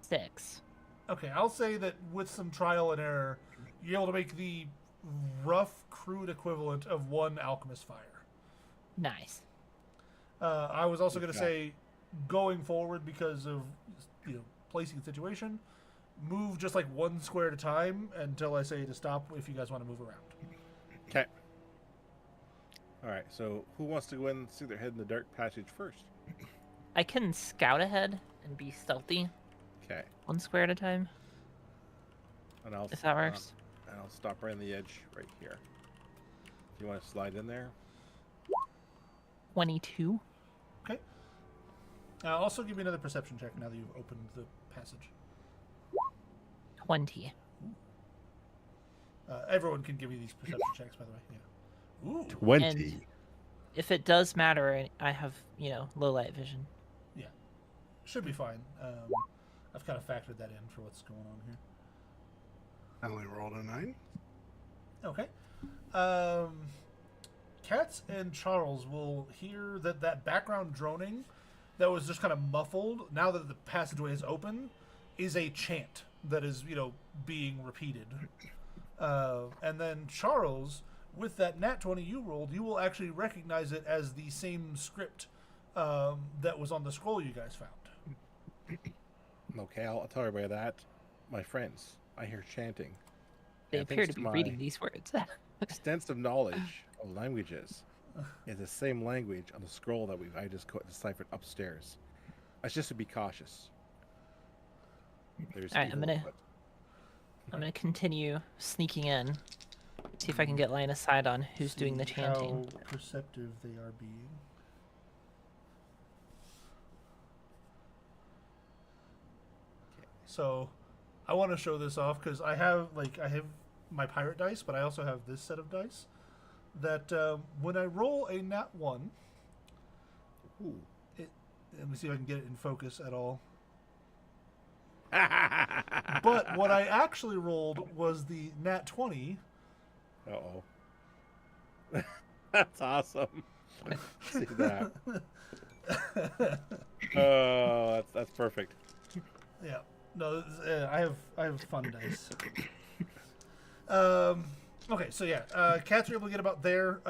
6. Okay, I'll say that with some trial and error, you're able to make the rough, crude equivalent of one alchemist fire. Nice. I was also going to Okay. say, going forward because of placing the situation, move just like one square at a time until I say to stop if you guys want to move around. Okay. All right. So who wants to go in and stick their head in the dark passage first? I can scout ahead and be stealthy, Okay. 1 square at a time, And I'll. if that works. I'll stop right on the edge right here. You want to slide in there? 22. Okay. Also, give me another perception check now that you've opened the passage. 20. Everyone can give me these perception checks, by the way. Yeah. Ooh. 20. And if it does matter, I have, low light vision. Yeah. Should be fine. I've kind of factored that in for what's going on here. I only rolled a 9. Okay. Katz and Charles will hear that background droning that was just kind of muffled now that the passageway is open is a chant that is, being repeated. And then Charles, with that nat 20 you rolled, you will actually recognize it as the same script that was on the scroll you guys found. Okay, I'll tell everybody that. My friends, I hear chanting. They And appear thanks to be my reading these words. extensive knowledge of languages is the same language on the scroll that I just deciphered upstairs. I just to be cautious. There's All right, evil, but I'm gonna continue sneaking in. See if I can get line of sight on who's doing the See chanting. How perceptive they are being. So, I want to show this off because I have my pirate dice, but I also have this set of dice. That when I roll a nat 1, Ooh. let me see if I can get it in focus at all. But what I actually rolled was the nat 20. Uh-oh. That's awesome. See that. Oh, that's perfect. Yeah. No, I have fun dice. Okay, so yeah, cats are able to get about there,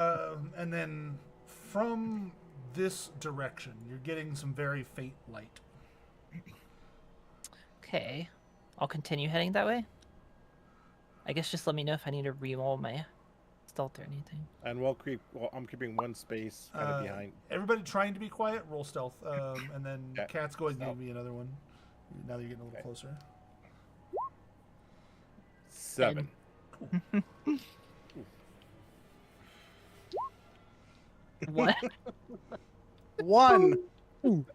and then from this direction, you're getting some very faint light. Okay, I'll continue heading that way. I guess just let me know if I need to re-roll my stealth or anything. And I'm keeping one space kind of behind. Everybody trying to be quiet, roll stealth, and then Yeah, Cat's going to stealth. give me another one. Now that you're getting a little Okay. closer. 7. What? 1. Boo!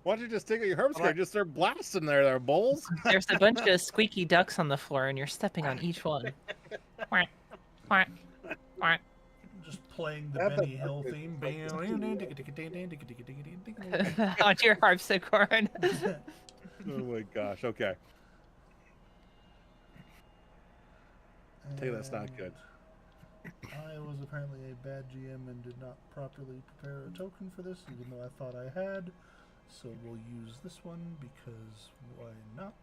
Why don't you just take out your harpsichord and just start blasting there, bulls? There's a bunch of squeaky ducks on the floor, and you're stepping on each one. Quack, quack, quack. Just playing the That- Benny Hill theme. On your harpsichord. Oh my gosh, okay. Tell you that's not good. I was apparently a bad GM and did not properly prepare a token for this, even though I thought I had. So we'll use this one because why not?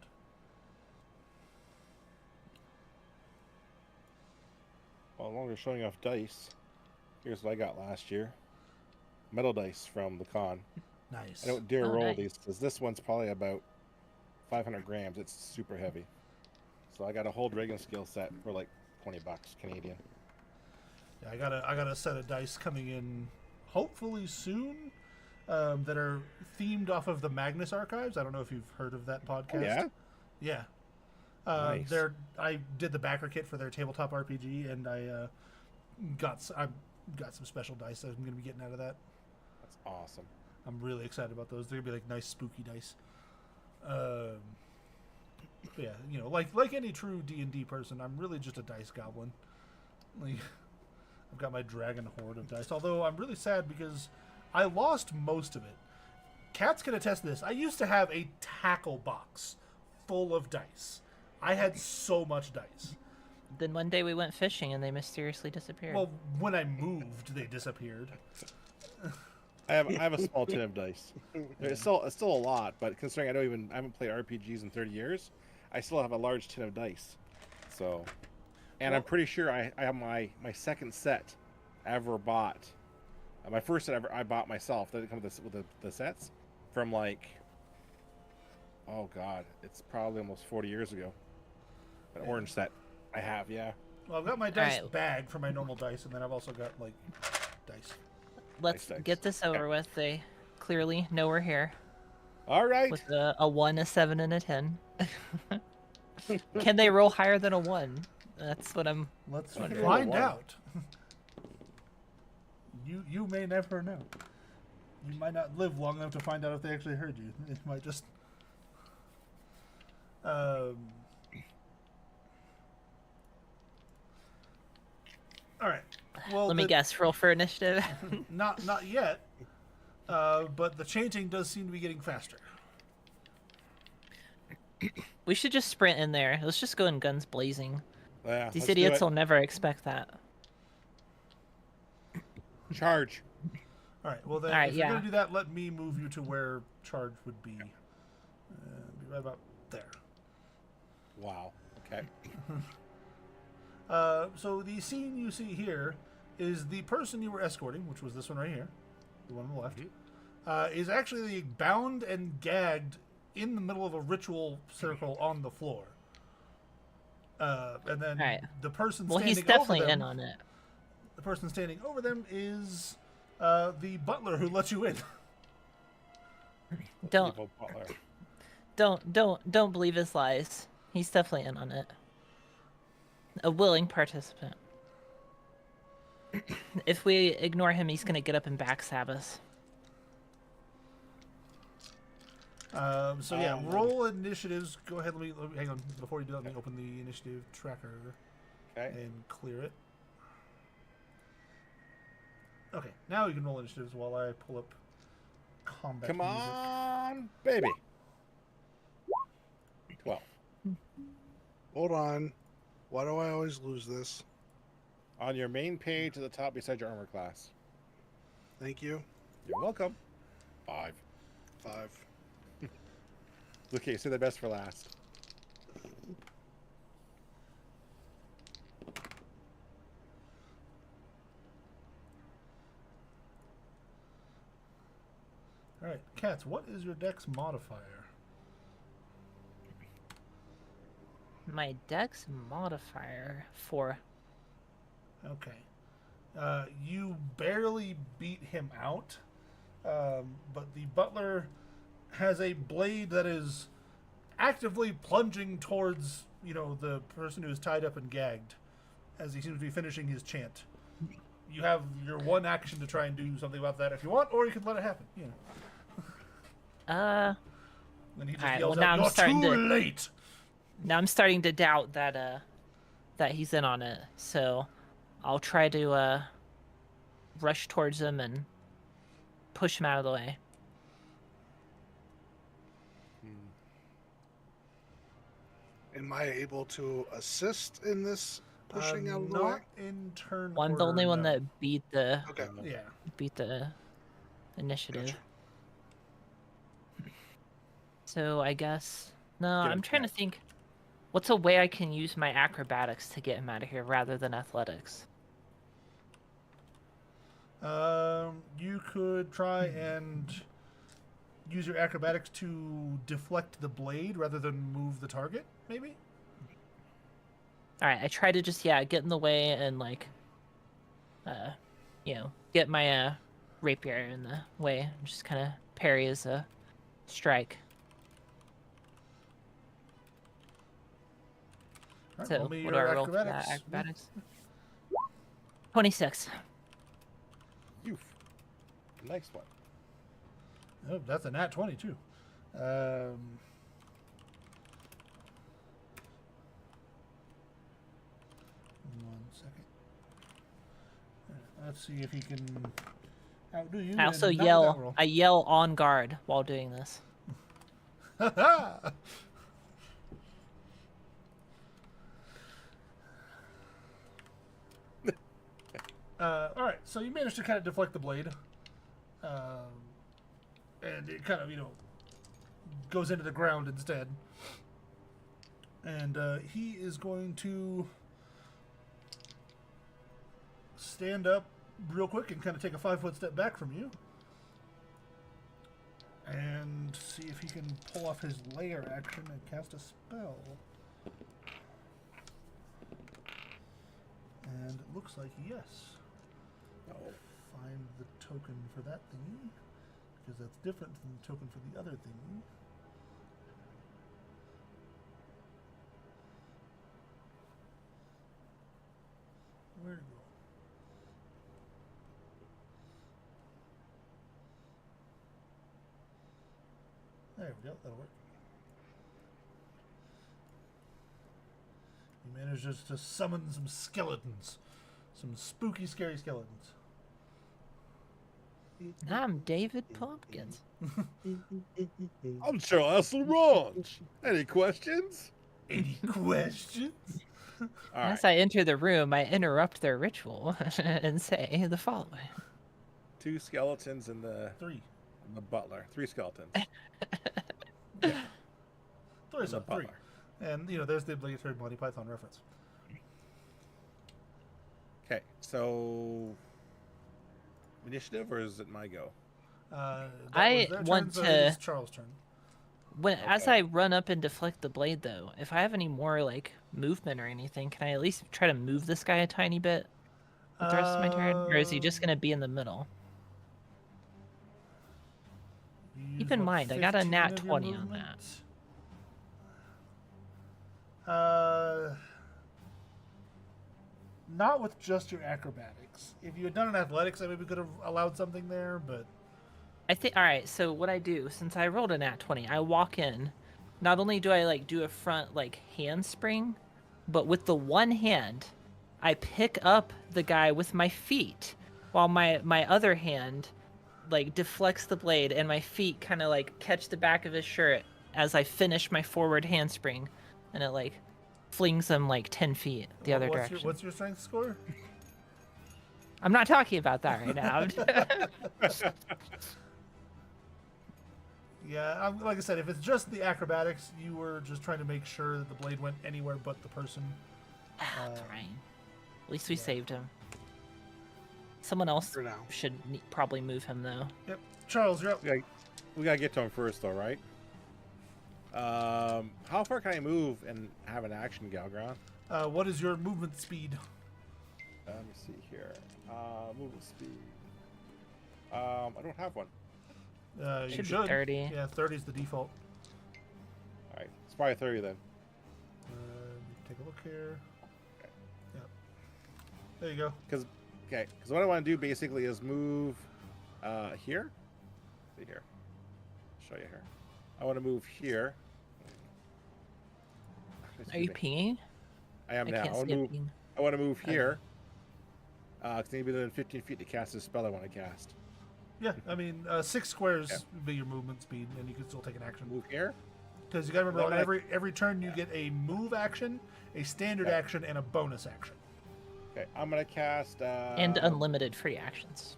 Well, while we're showing off dice, here's what I got last year. Metal dice from the con. Nice. I don't dare Oh, roll nice. these because this one's probably about 500 grams. It's super heavy. So I got a whole dragon scale set for like $20 Canadian. Yeah, I got a set of dice coming in hopefully soon that are themed off of the Magnus Archives. I don't know if you've heard of that podcast. Yeah? Yeah. Nice. I did the backer kit for their tabletop RPG, and I got some special dice that I'm going to be getting out of that. That's awesome. I'm really excited about those. They're going to be like nice spooky dice. Yeah, like any true D&D person, I'm really just a dice goblin. Like, I've got my dragon hoard of dice. Although I'm really sad because I lost most of it. Cats can attest to this. I used to have a tackle box full of dice. I had so much dice. Then one day we went fishing, and they mysteriously disappeared. Well, when I moved, they disappeared. I have a small tin of dice. It's still a lot, but considering I haven't played RPGs in 30 years, I still have a large tin of dice. So, and I'm pretty sure I have my second set I ever bought. My first set I bought myself. That didn't come with the sets from like, oh god, it's probably almost 40 years ago. An orange set I have, yeah. Well, I've got my dice Alright. bag for my normal dice, and then I've also got like dice. Let's nice. get this over with. They clearly know we're here All right. with a 1, a 7, and a 10. Can they roll higher than a 1? That's what I'm... Let's Wonderful. find One. out. You may never know. You might not live long enough to find out if they actually heard you. It might just. All right. Well, Let me guess, roll for initiative. Not yet. But the chanting does seem to be getting faster. We should just sprint in there. Let's just go in guns blazing. Yeah, These let's do idiots it. will never expect that. Charge. All right. Well, then, All right, if you're yeah. gonna do that, let me move you to where charge would be. Be right about there. Wow. Okay. So the scene you see here is the person you were escorting, which was this one right here, the one on the left, is actually bound and gagged in the middle of a ritual circle on the floor. And then Right. the person Well, standing he's definitely over them, in on it. the person standing over them is the butler who let you in. Don't Evil butler. don't believe his lies. He's definitely in on it. A willing participant. If we ignore him, he's gonna get up and backstab us. So yeah, roll initiatives. Go ahead. Let me hang on before you do that. Let me open the initiative tracker Okay. and clear it. Okay, now you can roll initiatives while I pull up combat Come music. on, baby. 12. Hold on. Why do I always lose this? On your main page at the top beside your armor class. Thank you. You're welcome. 5. 5. Okay, say the best for last. All right, Cats. What is your dex modifier? My dex modifier 4. Okay. You barely beat him out, but the butler has a blade that is actively plunging towards, the person who is tied up and gagged, as he seems to be finishing his chant. You have your one action to try and do something about that if you want, or you can let it happen. And he just Alright, yells well, now out, I'm "You're starting too to- late!" Now I'm starting to doubt that he's in on it. So I'll try to rush towards him and push him out of the way. Am I able to assist in this pushing out of the not way? in turn. Well, I'm the order, only one no. that beat the Okay. Yeah. initiative. Gotcha. So I guess no. Get him I'm trying to back. think. What's a way I can use my acrobatics to get him out of here rather than athletics? You could try and use your acrobatics to deflect the blade rather than move the target, maybe? All right, I try to just get in the way and get my rapier in the way, and just kind of parry as a strike. All right, So roll me what do your I roll for that acrobatics. acrobatics? 26. Youth. Nice one. Oh, that's a nat 20 too. One second. Let's see if he can outdo you. I also and not with that yell. roll. I yell on guard while doing this. All right, so you managed to kind of deflect the blade, and it kind of goes into the ground instead. And he is going to stand up real quick and kind of take a 5-foot step back from you, and see if he can pull off his lair action and cast a spell. And it looks like yes. Oh. Find the token for that thingy, because that's different than the token for the other thingy. There we go. That'll work. You managed to summon some skeletons. Some spooky, scary skeletons. I'm David Pumpkins. I'm Charles Laurent. Any questions? Any questions? All right. As I enter the room, I interrupt their ritual and say the following. 2 skeletons and the 3. butler. 3 skeletons. Three, And the so 3. butler. And, you know, there's the obligatory Monty Python reference. Okay, so initiative or is it my go? That I was their want turn, so to- it is Charles' turn. As Okay. I run up and deflect the blade, though, if I have any more like movement or anything, can I at least try to move this guy a tiny bit with the rest of my turn, or is he just gonna be in the middle? You Keep use, in mind, I got a 15 nat of your 20 on movement? that. Not with just your acrobatics. If you had done an athletics, I maybe could have allowed something there, but I think. All right. So what I do, since I rolled a nat 20, I walk in. Not only do I like do a front like handspring, but with the one hand, I pick up the guy with my feet, while my other hand like deflects the blade, and my feet kind of like catch the back of his shirt as I finish my forward handspring, and it like flings him like 10 feet the other what's direction. what's your strength score? I'm not talking about that right now. Yeah, like I said, if it's just the acrobatics, you were just trying to make sure that the blade went anywhere but the person. Fine. At least we saved him. Someone else For now. should probably move him though. Yep. Charles, you're up. We gotta get to him first, though, right? How far can I move and have an action, Galgron? What is your movement speed? Let me see here. Movement speed. I don't have one. You Should be should. 30. Yeah, 30 is the default. All right, it's probably 30 then. Take a look here. Yep. There you go. Because what I want to do basically is move here. See here. Show you here. I want to move here. Are you pinging? I am I now. can't I want see to a move. ping. I want to move Okay. here. Because I need to be within 15 feet to cast this spell I want to cast. Yeah, I mean, 6 squares Yeah. would be your movement speed, and you can still take an action. Move here. Because you got to remember, Well, on every turn you get a move action, a standard Yeah. action, and a bonus action. Okay, I'm gonna cast. And unlimited free actions.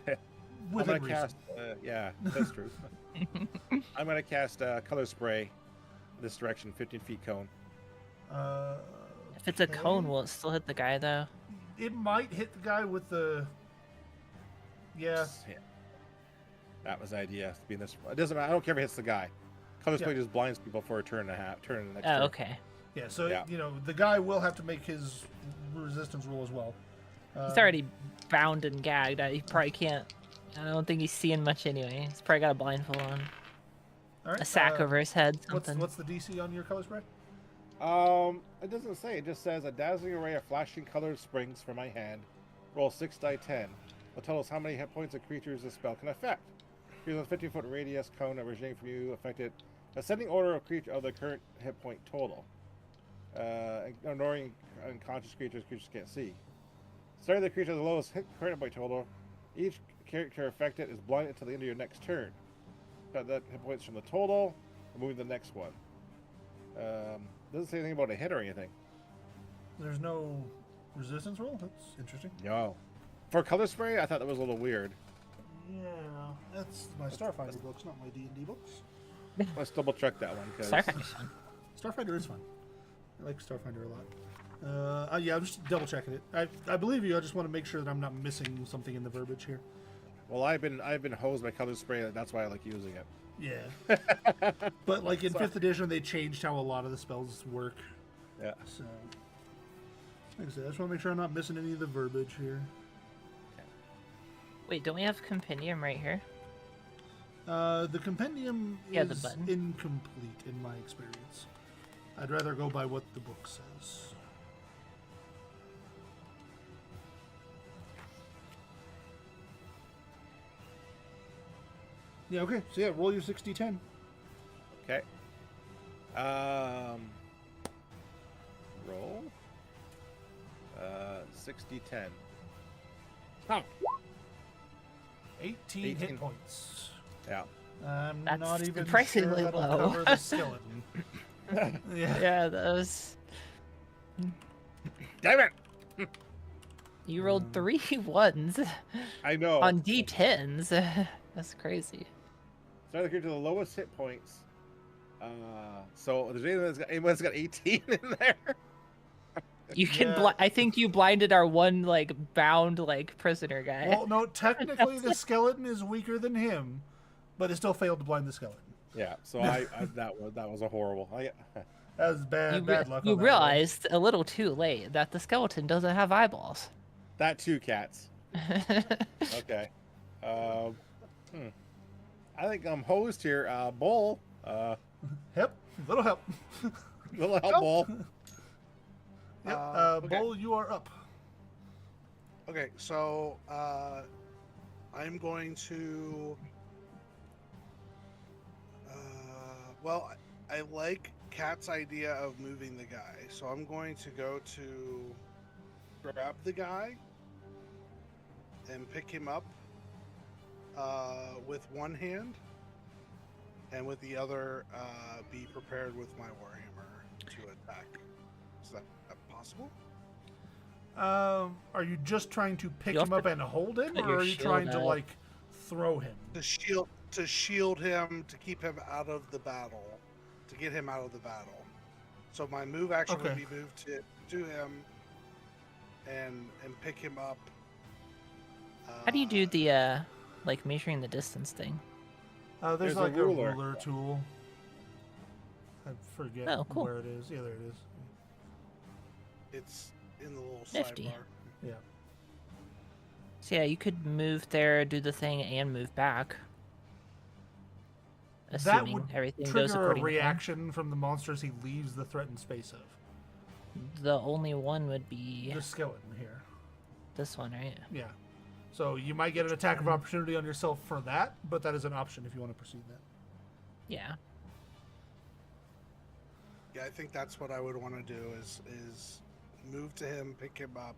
I'm Within gonna reason. cast. Yeah, that's true. I'm gonna cast color spray. This direction, 15 feet cone. If it's a cone, Okay. will it still hit the guy though? It might hit the guy with the. Yeah. Yeah. That was the idea. To be in this. It doesn't matter. I don't care if it hits the guy. Color spray Yeah. just blinds people for a turn and a half. Turn in the next Oh, turn. okay. Yeah, so, Yeah. you know, the guy will have to make his resistance roll as well. He's already bound and gagged. He probably can't. I don't think he's seeing much anyway. He's probably got a blindfold on, All right, a sack over his head, something. What's the DC on your color spray? It doesn't say. It just says a dazzling array of flashing colored springs from my hand. Roll 6 die 10. Will tell us how many hit points of creatures this spell can affect. Here's a 50-foot radius cone originating from you, affected ascending order of creature of the current hit point total. Ignoring unconscious creatures can't see. Starting the creature at the lowest hit current hit point total. Each character affected is blinded until the end of your next turn. Got that hit points from the total. Moving to the next one. Doesn't say anything about a hit or anything. There's no resistance roll? That's interesting. No. For color spray, I thought that was a little weird. Yeah, that's my Starfinder books, not my D&D books. Let's double check that one. Cause Starfinder's fun. Starfinder is fun. I like Starfinder a lot. Yeah, I'm just double checking it. I believe you. I just want to make sure that I'm not missing something in the verbiage here. Well, I've been hosed by color spray. That's why I like using it. Yeah. But like in 5th edition, they changed how a lot of the spells work. Yeah. So, like I said, I just want to make sure I'm not missing any of the verbiage here. Wait, don't we have compendium right here? The compendium Yeah, the is button. incomplete in my experience. I'd rather go by what the book says. Yeah, okay. So yeah, roll your 6d10. Okay. Roll. 60-10. Oh, 18 hit 18. points. Yeah. I'm That's not even sure surprisingly that'll low. cover the skeleton. Yeah. yeah, that was. Damn it! You rolled 3 ones I know. on D10s. That's crazy. So I get to the lowest hit points. So there's anyone that's got 18 in there? You can. Yeah. I think you blinded our one like bound like prisoner guy. Well, no, technically the skeleton is weaker than him, but it still failed to blind the skeleton. Yeah. So that was a horrible. That was bad luck. You on that realized a little too late that the skeleton doesn't have eyeballs. That too, cats. Okay. I think I'm hosed here. Bull. roll. Yep, little help. Little help, Bull. Yep, Okay. Bull, you are up. Okay, so I'm going to. Well, I like Cat's idea of moving the guy, so I'm going to go to grab the guy and pick him up with one hand, and with the other be prepared with my warhammer to attack. Is that possible? Are you just trying to pick You have him up to and hold him, put or your are you shield trying to out. like throw him? To shield him, to keep him out of the battle, to get him out of the battle. So my move action would Okay. be moved to him and pick him up. How do you do the like measuring the distance thing? There's There's a like a ruler. ruler tool. I forget Oh, cool. where it is. Yeah, there it is. It's in the little Nifty. sidebar. Yeah. So yeah, you could move there, do the thing, and move back. That Assuming would everything goes trigger a according to plan. reaction from the monsters he leaves the threatened space of. The only one would be The skeleton here. this one, right? Yeah. So you might get an attack of opportunity on yourself for that, but that is an option if you want to pursue that. Yeah. Yeah, I think that's what I would want to do is move to him, pick him up.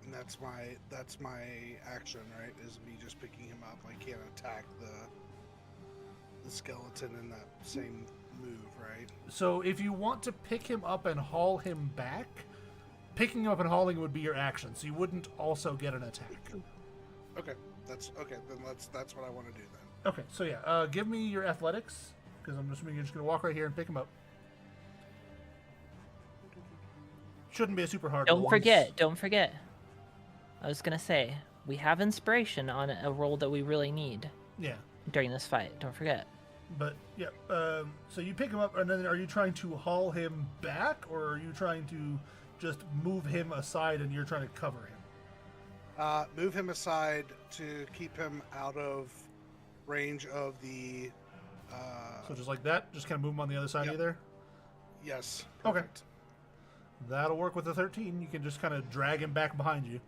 And that's my action, right? Is me just picking him up. I can't attack the skeleton in that same move, right? So if you want to pick him up and haul him back, picking him up and hauling would be your action, so you wouldn't also get an attack. Okay, that's okay. Then that's what I want to do then. Okay, so yeah, give me your athletics, because I'm assuming you're just going to walk right here and pick him up. Shouldn't be a super hard roll. Don't forget. I was gonna say, we have inspiration on a roll that we really need Yeah, during this fight. Don't forget. but yeah, so you pick him up, and then are you trying to haul him back, or are you trying to just move him aside and you're trying to cover him? Move him aside to keep him out of range of the. So just like that, just kind of move him on the other side Yep. of you there? Yes. Okay. Perfect. That'll work with the 13. You can just kind of drag him back behind you.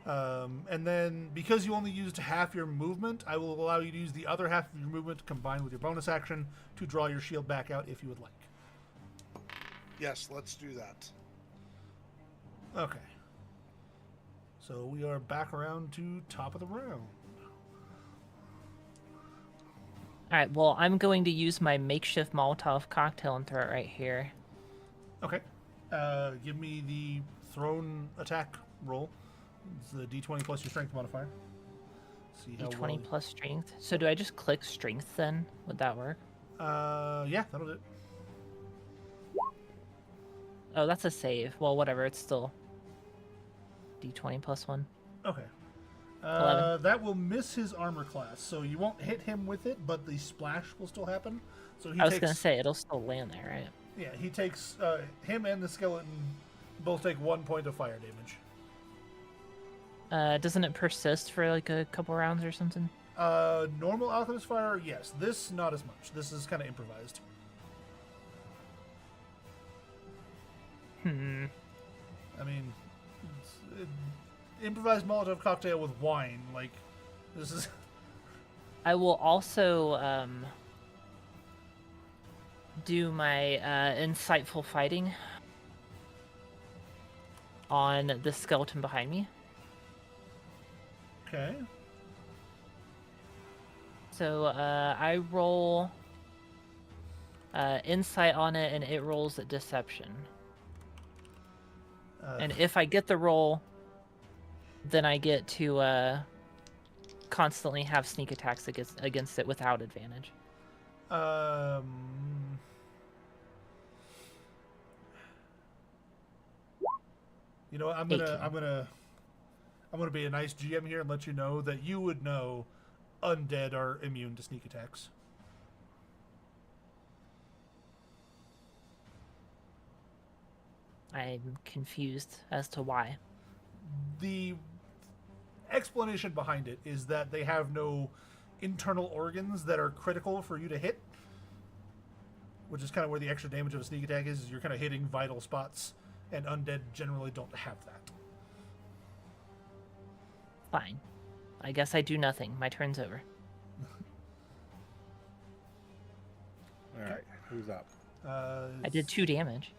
And then, because you only used half your movement, I will allow you to use the other half of your movement combined with your bonus action to draw your shield back out if you would like. Yes, let's do that. Okay. So we are back around to top of the round. All right. Well, I'm going to use my makeshift Molotov cocktail and throw it right here. Okay. Give me the thrown attack roll. It's the d20 plus your strength modifier. See how D20 well... plus strength. So do I just click strength then? Would that work? Yeah, that'll do it. Oh, that's a save. Well, whatever. It's still D20 plus 1. Okay. 11. That will miss his armor class, so you won't hit him with it, but the splash will still happen. So he I was takes, gonna say it'll still land there, right? yeah, he takes him and the skeleton both take 1 point of fire damage. Doesn't it persist for like a couple rounds or something? Normal alchemist fire, yes. This not as much. This is kind of improvised. Hmm. I mean, improvised Molotov cocktail with wine. Like, this is I will also do my insightful fighting on the skeleton behind me. Okay. So I roll insight on it, and it rolls deception. And if I get the roll, then I get to constantly have sneak attacks against it without advantage. You know what? I'm 18. gonna be a nice GM here and let you know that you would know undead are immune to sneak attacks. I'm confused as to why. The explanation behind it is that they have no internal organs that are critical for you to hit, which is kind of where the extra damage of a sneak attack is you're kind of hitting vital spots, and undead generally don't have that. Fine. I guess I do nothing. My turn's over. All right, who's up? I did 2 damage.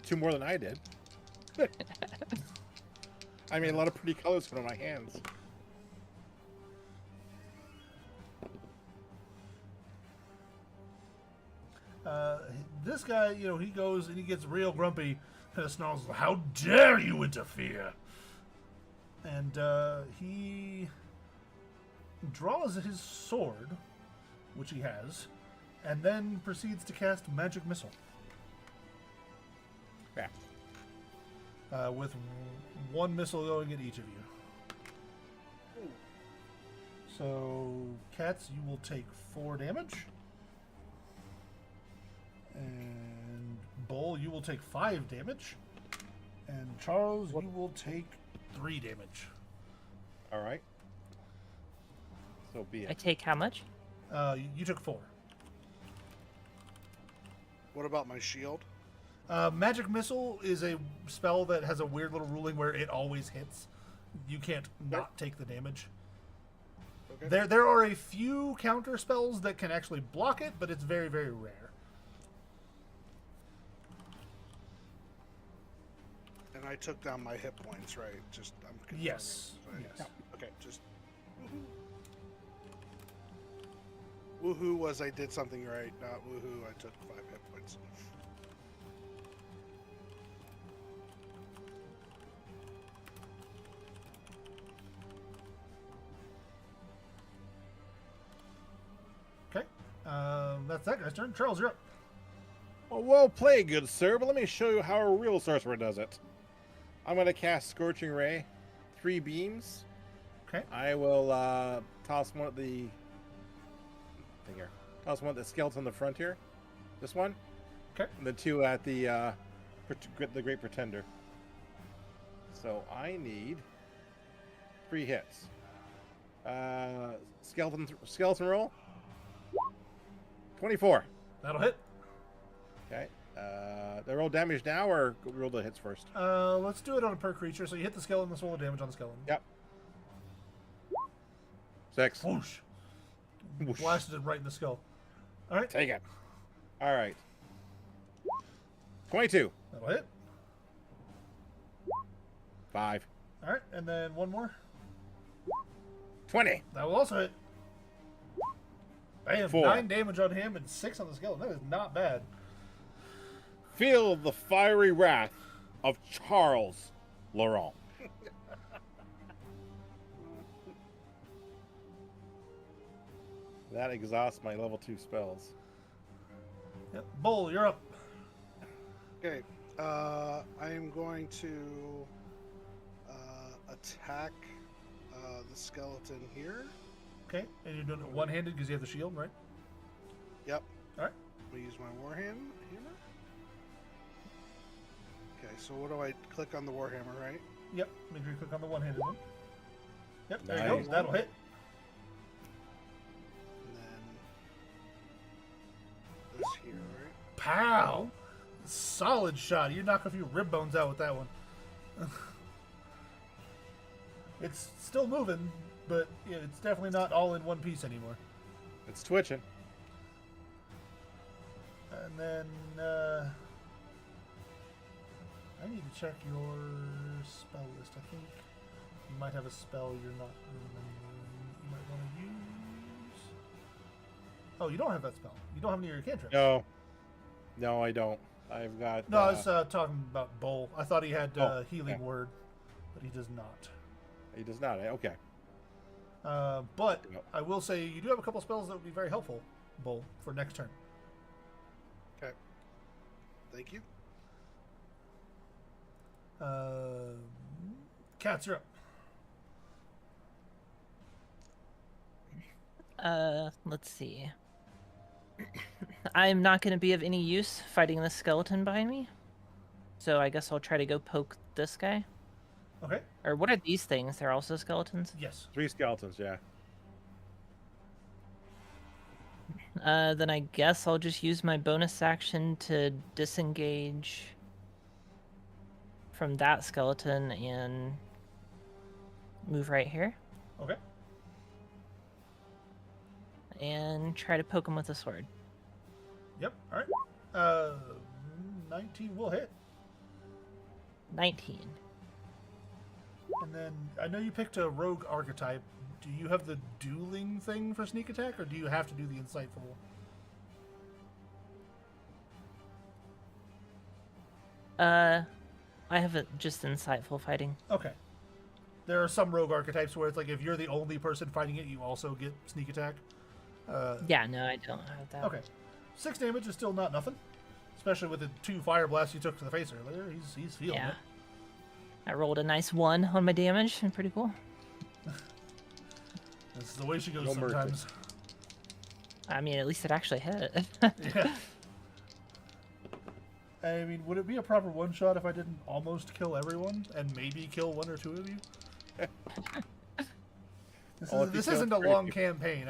2 more than I did. I made a lot of pretty colors out of my hands. This guy, you know, he goes and he gets real grumpy, kind of snarls, "How dare you interfere!" And he draws his sword, which he has, and then proceeds to cast Magic Missile. Yeah. With 1 missile going at each of you. So, Cats, you will take 4 damage. And Bull, you will take 5 damage. And Charles, you will take 3 damage. All right. So be I it. take how much? You took 4. What about my shield? Magic Missile is a spell that has a weird little ruling where it always hits. You can't not take the damage. Okay. There are a few counter spells that can actually block it, but it's very, very rare. And I took down my hit points, right? Just I'm confirming. Yes. Right. Yes. Okay, just woohoo was I did something right, not woohoo I took 5 hit points. Okay. That's that guy's turn. Charles, you're up. Well played, good sir, but let me show you how a real sorcerer does it. I'm going to cast Scorching Ray, 3 beams. Okay. I will toss one at the thing here. Toss one at the skeleton in the front here. This one. Okay. And the 2 at the Great Pretender. So I need 3 hits. Skeleton roll. 24. That'll hit. Okay. They roll damage now, or roll the hits first? Let's do it on a per creature. So you hit the skeleton, let's roll the damage on the skeleton. Yep. 6. Whoosh. Whoosh. Blasted it right in the skull. All right. Take it. All right. 22. That'll hit. 5. All right. And then 1 more. 20. That will also hit. Bam. 4. 9 damage on him and 6 on the skeleton. That is not bad. Feel the fiery wrath of Charles Laurent. That exhausts my level 2 spells. Yep. Bull, you're up. Okay, I am going to attack the skeleton here. Okay. And you're doing it one-handed because you have the shield, right? Yep. All right. I'm gonna use my warhammer. Okay, so what do I click on the warhammer, right? Yep. Make sure you click on the one-handed one. Yep. There you Nice. go. That'll hit. And then this here, right? Pow! Solid shot. You knock a few rib bones out with that one. It's still moving, but yeah, it's definitely not all in one piece anymore. It's twitching. And then I need to check your spell list. I think you might have a spell you're not remembering. You might want to use. Oh, you don't have that spell. You don't have any of your cantrips. No, I don't. I've got. No, I was talking about Bull. I thought he had healing yeah. word, but he does not. He does not. Okay. But No. I will say you do have a couple spells that would be very helpful, Bull, for next turn. Okay. Thank you. Cats, you're up. Let's see. I'm not going to be of any use fighting the skeleton behind me. So I guess I'll try to go poke this guy. Okay. Or what are these things? They're also skeletons? Yes. 3 skeletons. Yeah. Then I guess I'll just use my bonus action to disengage from that skeleton and move right here. Okay. And try to poke him with a sword. Yep. All right. 19 will hit. 19. And then I know you picked a rogue archetype. Do you have the dueling thing for sneak attack, or do you have to do the insightful? I have just insightful fighting. Okay. There are some rogue archetypes where it's like if you're the only person fighting it, you also get sneak attack. Yeah, no, I don't have that. Okay. 6 damage is still not nothing, especially with the 2 fire blasts you took to the face earlier. He's feeling Yeah. it. I rolled a nice 1 on my damage. Pretty cool. This is the way she goes No mercy. sometimes. I mean, at least it actually hit. Yeah. I mean, would it be a proper one-shot if I didn't almost kill everyone and maybe kill 1 or 2 of you? This isn't a long campaign.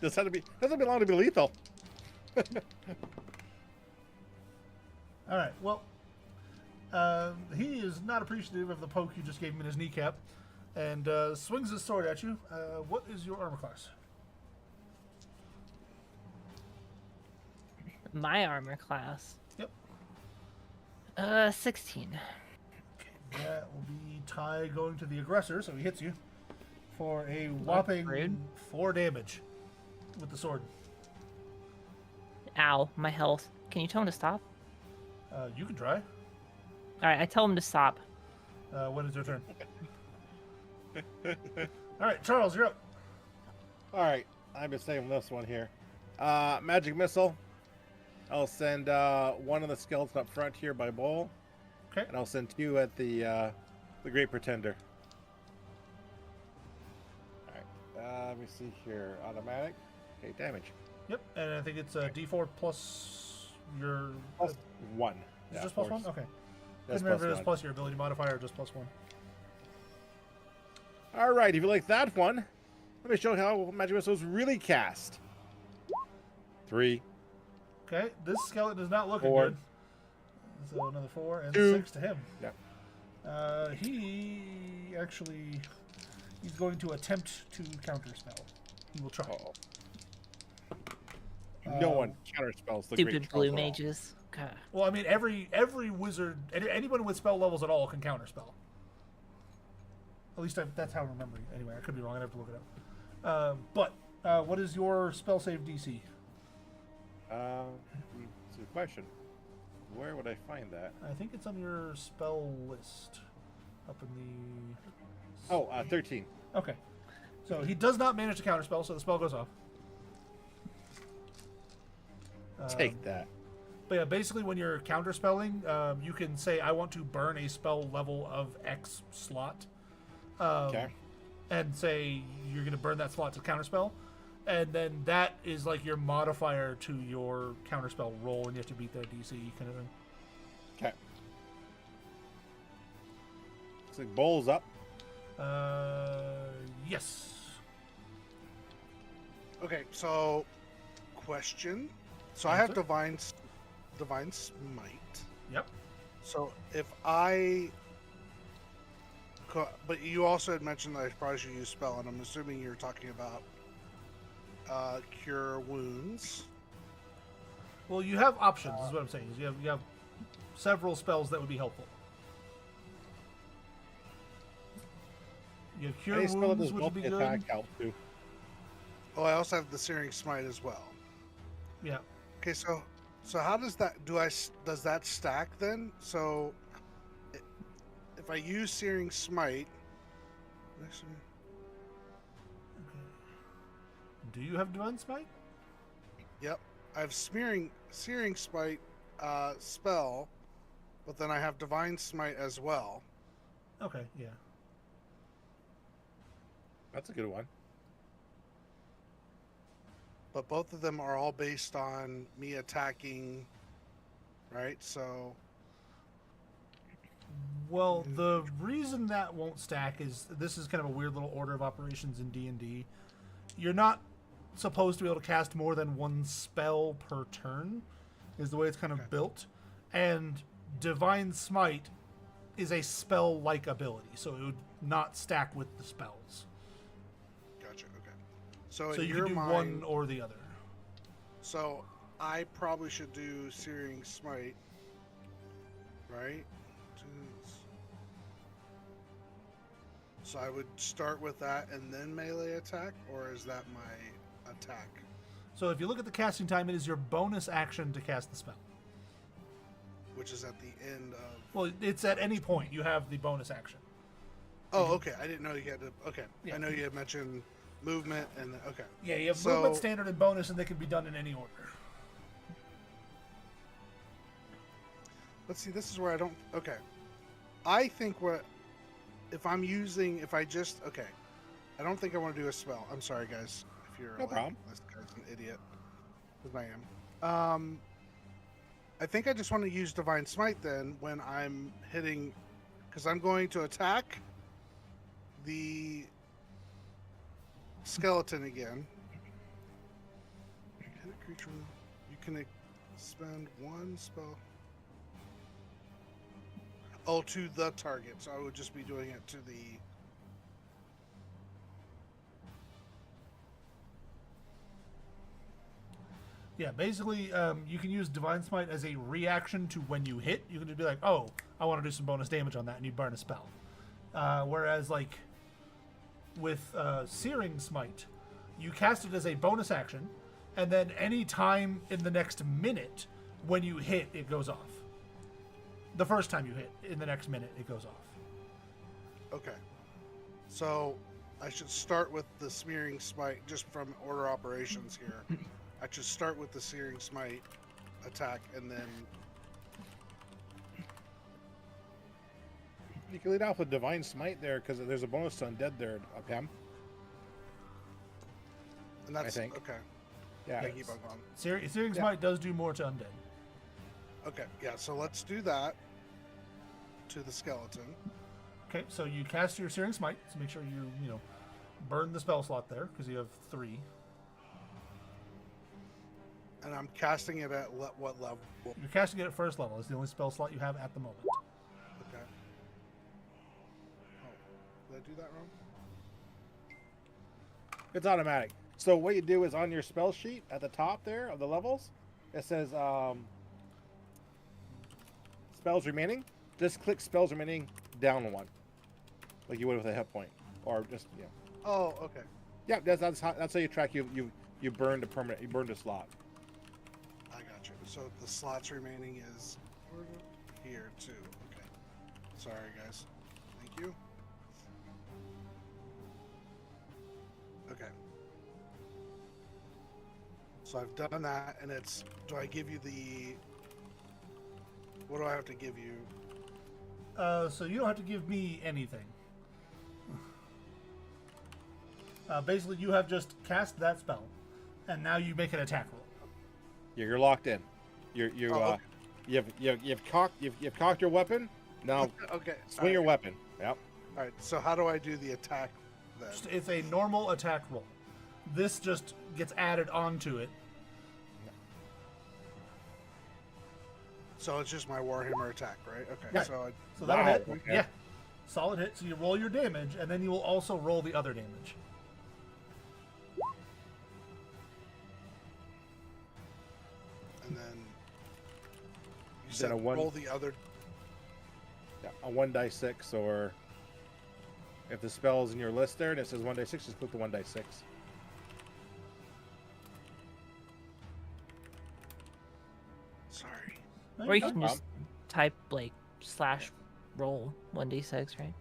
Doesn't be long to be lethal. All right. Well, he is not appreciative of the poke you just gave him in his kneecap, and swings his sword at you. What is your armor class? My armor class. Yep. 16. Okay, that will be Ty going to the aggressor, so he hits you for a whopping rude. 4 damage with the sword. Ow, my health. Can you tell him to stop? You can try. Alright, I tell him to stop. When is your turn? All right, Charles, you're up. All right. I've been saving this one here. Magic missile. I'll send 1 of the skeletons up front here by Bull. Okay. And I'll send 2 at the Great Pretender. All right. Let me see here. Automatic. Okay, damage. Yep, and I think it's a D4 plus your. Plus 1. Is Yeah, just plus of 1? Okay. That's Couldn't remember if it was +1. plus your ability modifier or just plus 1. All right. If you like that one, let me show you how magic missiles really cast. 3. Okay, this skeleton is not looking 4. good. So another 4 and 2. 6 to him. Yeah. He's going to attempt to counterspell. He will try. Uh-oh. No one counterspells the Stupid great blue Charles at all. mages. God. Well, I mean, every wizard, anyone with spell levels at all can counterspell. At least that's how I'm remembering. Anyway, I could be wrong. I'd have to look it up. But what is your spell save DC? It's a question. Where would I find that? I think it's on your spell list. Up in the... Oh, 13. Okay. So he does not manage to counterspell, so the spell goes off. Take that. But yeah, basically when you're counterspelling, you can say, I want to burn a spell level of X slot. Okay. And say you're going to burn that slot to counterspell. And then that is like your modifier to your counterspell roll, and you have to beat their DC kind of thing. Okay. Looks like Bowl's up. Yes. Okay, so question. So I have Answer. divine smite. Yep. So if I But you also had mentioned that I probably should use spell, and I'm assuming you're talking about cure wounds. Well, you have options. Is what I'm saying. You have several spells that would be helpful. You have cure Any spell that wounds, does which would be good. multi-attack helps too. Oh, I also have the Searing Smite as well. Yeah. Okay, so how does that does that stack then? So if I use Searing Smite, Do you have Divine Smite? yep, I have Searing Smite spell, but then I have Divine Smite as well. Okay. Yeah. That's a good one. But both of them are all based on me attacking, right? So Well, the reason that won't stack is this is kind of a weird little order of operations in D&D. You're not supposed to be able to cast more than one spell per turn, is the way it's kind of built. And Divine Smite is a spell-like ability, so it would not stack with the spells. gotcha. Okay. So So in you your can do mind, one or the other. so I probably should do Searing Smite, right? So I would start with that and then melee attack, or is that my attack? So if you look at the casting time, it is your bonus action to cast the spell. Which is at the end of. Well, it's at any point you have the bonus action. Oh, okay. I didn't know you had to. Okay. Yeah. I know you had mentioned movement and okay. Yeah, you have So- movement, standard, and bonus, and they can be done in any order. Let's see. This is where I don't. Okay. I think what if I'm using if I just okay. I don't think I want to do a spell. I'm sorry, guys. If you're No problem. this guy's an idiot, because I am. I think I just want to use Divine Smite then when I'm hitting, because I'm going to attack the skeleton again. Hit a creature. You can spend one spell. Oh, to the target. So I would just be doing it to the. Yeah, basically, you can use Divine Smite as a reaction to when you hit. You can just be like, oh, I want to do some bonus damage on that, and you burn a spell. Whereas, like, with Searing Smite, you cast it as a bonus action, and then any time in the next minute, when you hit, it goes off. The first time you hit, in the next minute, it goes off. Okay. So I should start with the Smearing Smite just from order operations here. I should start with the Searing Smite attack and then. You can lead off with Divine Smite there because there's a bonus to undead there, Pam. And that's I think. okay. Yeah. Yeah, keep on going. Searing Smite does do more to undead. Okay, yeah, so let's do that to the skeleton. Okay, so you cast your Searing Smite, so make sure you burn the spell slot there, because you have 3. And I'm casting it at what level? You're casting it at first level. It's the only spell slot you have at the moment. Okay. Oh, did I do that wrong? It's automatic. So what you do is on your spell sheet at the top there of the levels, it says spells remaining. Just click spells remaining down 1, like you would with a hit point, or just Oh, okay. Yeah, that's how you track you burned a permanent, you burned a slot. I got you. So the slots remaining is here too. Okay. Sorry, guys. Thank you. Okay. So I've done that, and it's. Do I give you the? What do I have to give you? So you don't have to give me anything. Basically, you have just cast that spell, and now you make an attack roll. Yeah, you're locked in. Okay. You've cocked your weapon. Now Okay. swing your weapon. Yep. All right. So how do I do the attack then? It's a normal attack roll. This just gets added onto it. So it's just my Warhammer attack, right? Okay. Yeah. So So that'll Wow, hit. okay. Yeah. Solid hit. So you roll your damage, and then you will also roll the other damage. And then you Then said a one- roll the other. Yeah, a 1d6, or if the spell's in your list there and it says 1d6, just click the 1d6. Sorry. Or you Okay. can just type like /roll 1d6, right?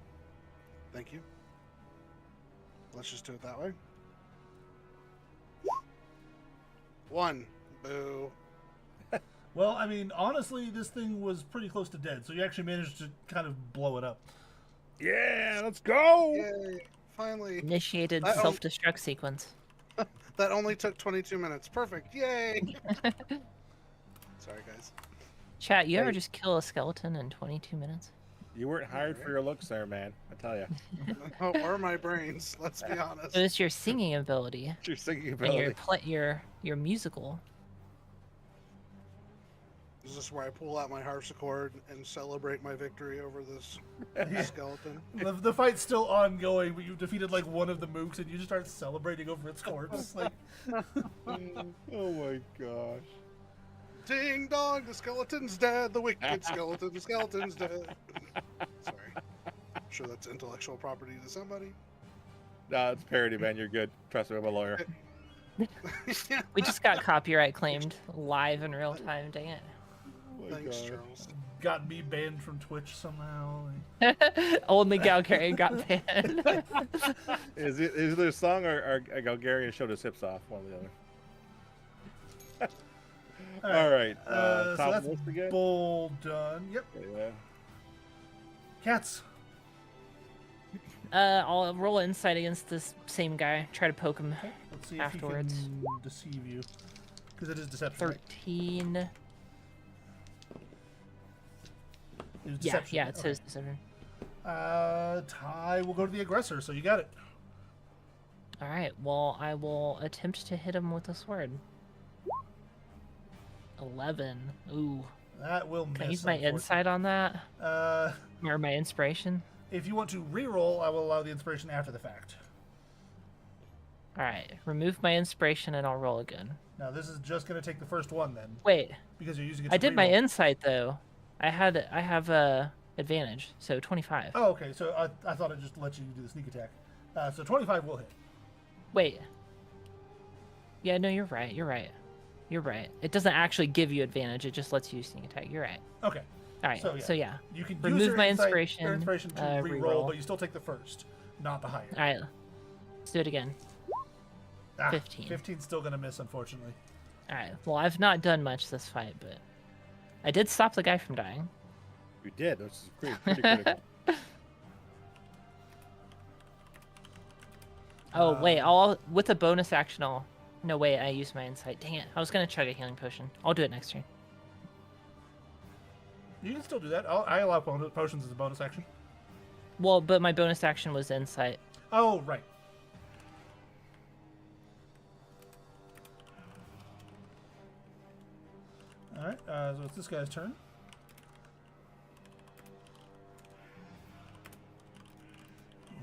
Thank you. Let's just do it that way. 1. Boo. Well, I mean, honestly, this thing was pretty close to dead, so you actually managed to kind of blow it up. Yeah, let's go! Yay. Finally. Initiated I don't- self-destruct sequence. That only took 22 minutes. Perfect. Yay. Sorry, guys. Chat, you ever Hey. just kill a skeleton in 22 minutes? You weren't hired for your looks there, man. I tell you. Oh, or my brains. Let's be honest. It was your singing ability Your singing and your ability. your musical. Is this where I pull out my harpsichord and celebrate my victory over this skeleton? The fight's still ongoing, but you've defeated like one of the mooks, and you just start celebrating over its corpse. Like, Oh my gosh. Ding dong, the skeleton's dead. The wicked skeleton, the skeleton's dead. Sorry. I'm sure that's intellectual property to somebody. No, it's parody, man. You're good. Trust me, I'm a lawyer. We just got copyright claimed live in real time. Dang it! Oh my Thanks, gosh. Charles. got me banned from Twitch somehow. Only Galgarian got banned. Is there a song or a Galgarian showed his hips off? One or the other. All right. So Top that's list again. bull done. Yep. Yeah. Cats. I'll roll insight against this same guy. Try to poke him. Let's see Afterwards. if he can deceive you. Because it is deception. right? 13. It was Yeah, deception. yeah, it Okay. says deception. Ty will go to the aggressor, so you got it. All right. Well, I will attempt to hit him with a sword. 11. Ooh. That will miss. Can I use my unfortunately. insight on that? Uh, Or my inspiration? if you want to re-roll, I will allow the inspiration after the fact. All right. Remove my inspiration and I'll roll again. Now this is just going to take the first one then, Wait. because you're using it. I to did my re-roll. insight though. I have advantage, so 25. Oh, okay. So I thought it just let you do the sneak attack. So 25 will hit. Wait. Yeah, no, you're right. You're right. You're right. It doesn't actually give you advantage. It just lets you sneak attack. You're right. Okay. All right. So, So yeah. yeah. You can Remove use your my insight, inspiration, your inspiration to re-roll, re-roll. but you still take the first, not the higher. All right. Let's do it again. 15. 15's still going to miss, unfortunately. All right. Well, I've not done much this fight, but I did stop the guy from dying. You did. That's pretty critical. Oh wait, I'll with a bonus action. No wait, I used my insight. Dang it! I was gonna chug a healing potion. I'll do it next turn. You can still do that. I allow potions as a bonus action. Well, but my bonus action was insight. Oh, right. All right. So it's this guy's turn.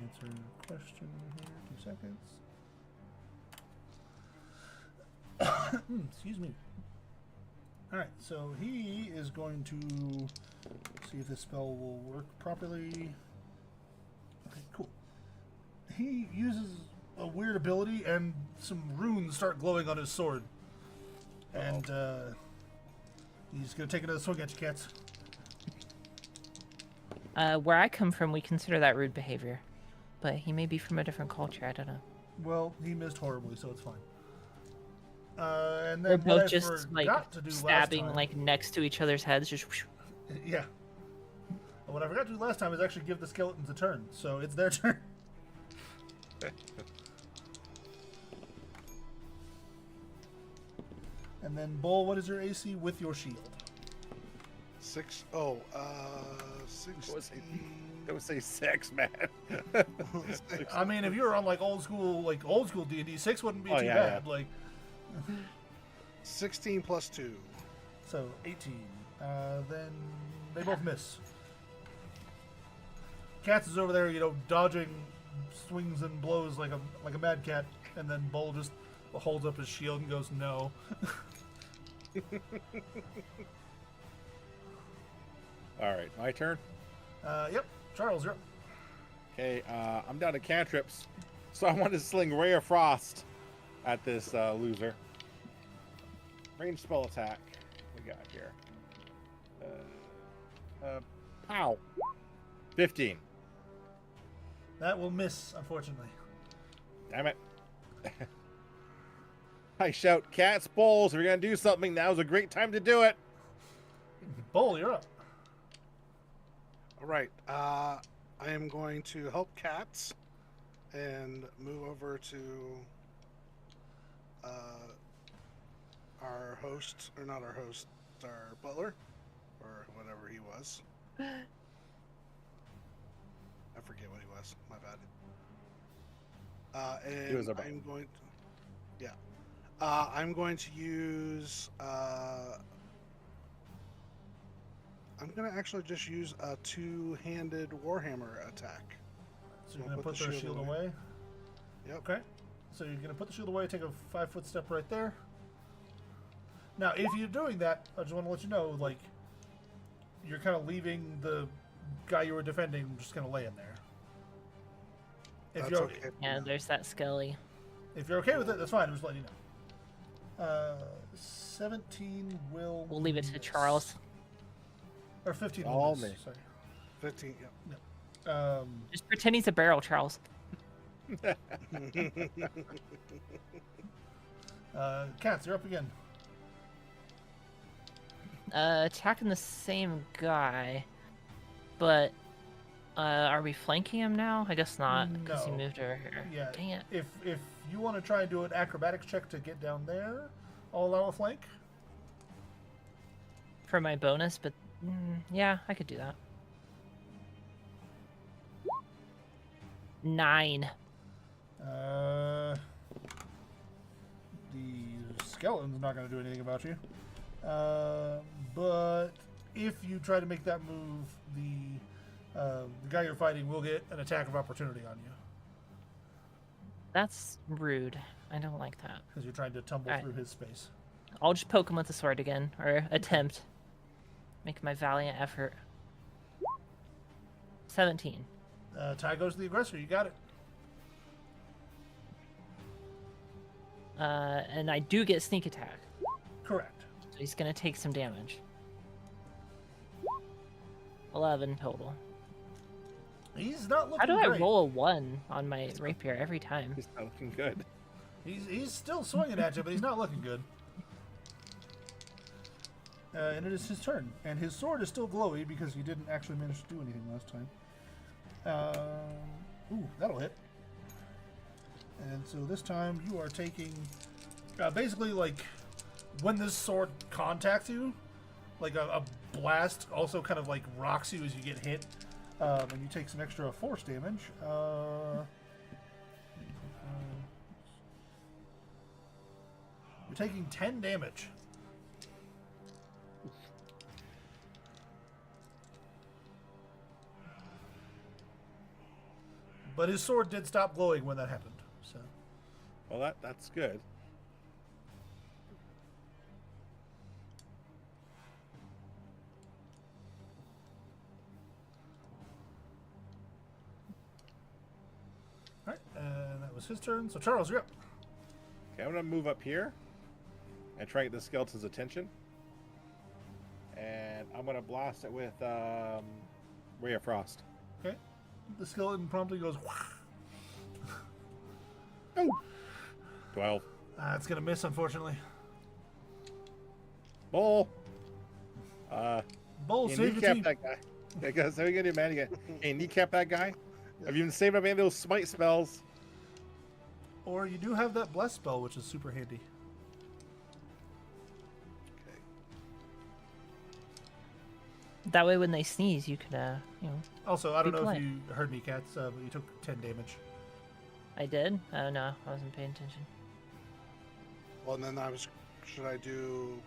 Answer question here. 2 seconds. Excuse me. All right. So he is going to see if this spell will work properly. Okay, cool. He uses a weird ability, and some runes start glowing on his sword. And he's gonna take another swing at you, cats. Where I come from, we consider that rude behavior, but he may be from a different culture. I don't know. Well, he missed horribly, so it's fine. And They're then what I both just like forgot to do last stabbing time- like next to each other's heads. Just whoosh. Yeah. And what I forgot to do last time is actually give the skeletons a turn, so it's their turn. And then, Bull, what is your AC with your shield? 16. Don't say sex, man. I mean, if you were on like old school D&D, 6 wouldn't be Oh, too yeah, bad. Like, 16 plus 2. so 18. Then they both miss. Cats is over there, dodging swings and blows like a mad cat, and then Bull just holds up his shield and goes, "No." All right, my turn. Yep. Charles, you're up. Okay, I'm down to cantrips, so I want to sling Ray of Frost at this loser. Range spell attack. What we got here? Pow. 15. That will miss, unfortunately. Damn it. I shout, cats, bowls, if you're going to do something, now's a great time to do it. Bull, you're up. All right. I am going to help Cats and move over to our host, or not our host, our butler, or whatever he was. I forget what he was. My bad. And He was our I'm going to, yeah. I'm going to use. I'm going to actually just use a two-handed Warhammer attack. So you're going to put their shield away? Yep. Okay. So you're going to put the shield away, take a 5-foot step right there. Now, if you're doing that, I just want to let you know, like, you're kind of leaving the guy you were defending just kind of laying there. If That's you're okay. Yeah, there's that Skelly. If you're okay with it, that's fine. I'm just letting you know. 17 will. We'll leave it to miss. Charles. Or 15 will All miss. me. Sorry. 15, yep. Just pretend he's a barrel, Charles. Cats, you're up again. Attacking the same guy, but are we flanking him now? I guess not, because he No. moved over here. Yeah. Dang it. If you want to try and do an acrobatics check to get down there, I'll allow a flank. For my bonus, but yeah, I could do that. 9. The skeleton's not going to do anything about you. But if you try to make that move, the guy you're fighting will get an attack of opportunity on you That's rude. I don't like that. because you're trying to tumble Alright. through his space. I'll just poke him with the sword again, or attempt. Make my valiant effort. 17. Tie goes to the aggressor. You got it. And I do get sneak attack, Correct. so he's gonna take some damage. 11 total. He's not looking How do I great. roll a 1 on my rapier every time? He's not looking good. He's still swinging at you, but he's not looking good. And it is his turn. And his sword is still glowy because he didn't actually manage to do anything last time. Ooh, that'll hit. And so this time you are taking... basically, like, when this sword contacts you, like a blast also kind of, like, rocks you as you get hit. And you take some extra force damage. You're taking 10 damage. But his sword did stop glowing when that happened. So Well, that's good. alright, and that was his turn. So Charles, you're up. Okay, I'm gonna move up here and try and get the skeleton's attention. And I'm gonna blast it with Ray of Frost. Okay. The skeleton promptly goes. Oh! 12. It's gonna miss, unfortunately. Bull! Bull, You save your kneecap team. that guy. Because how are you gonna do, man? Hey, kneecap that guy? Have you been saving up any of those smite spells? Or you do have that bless spell, which is super handy. Okay. That way, when they sneeze, you could, Also, I don't Be know polite. if you heard me, Cats, but you took 10 damage. I did? Oh no, I wasn't paying attention. Well, and then should I do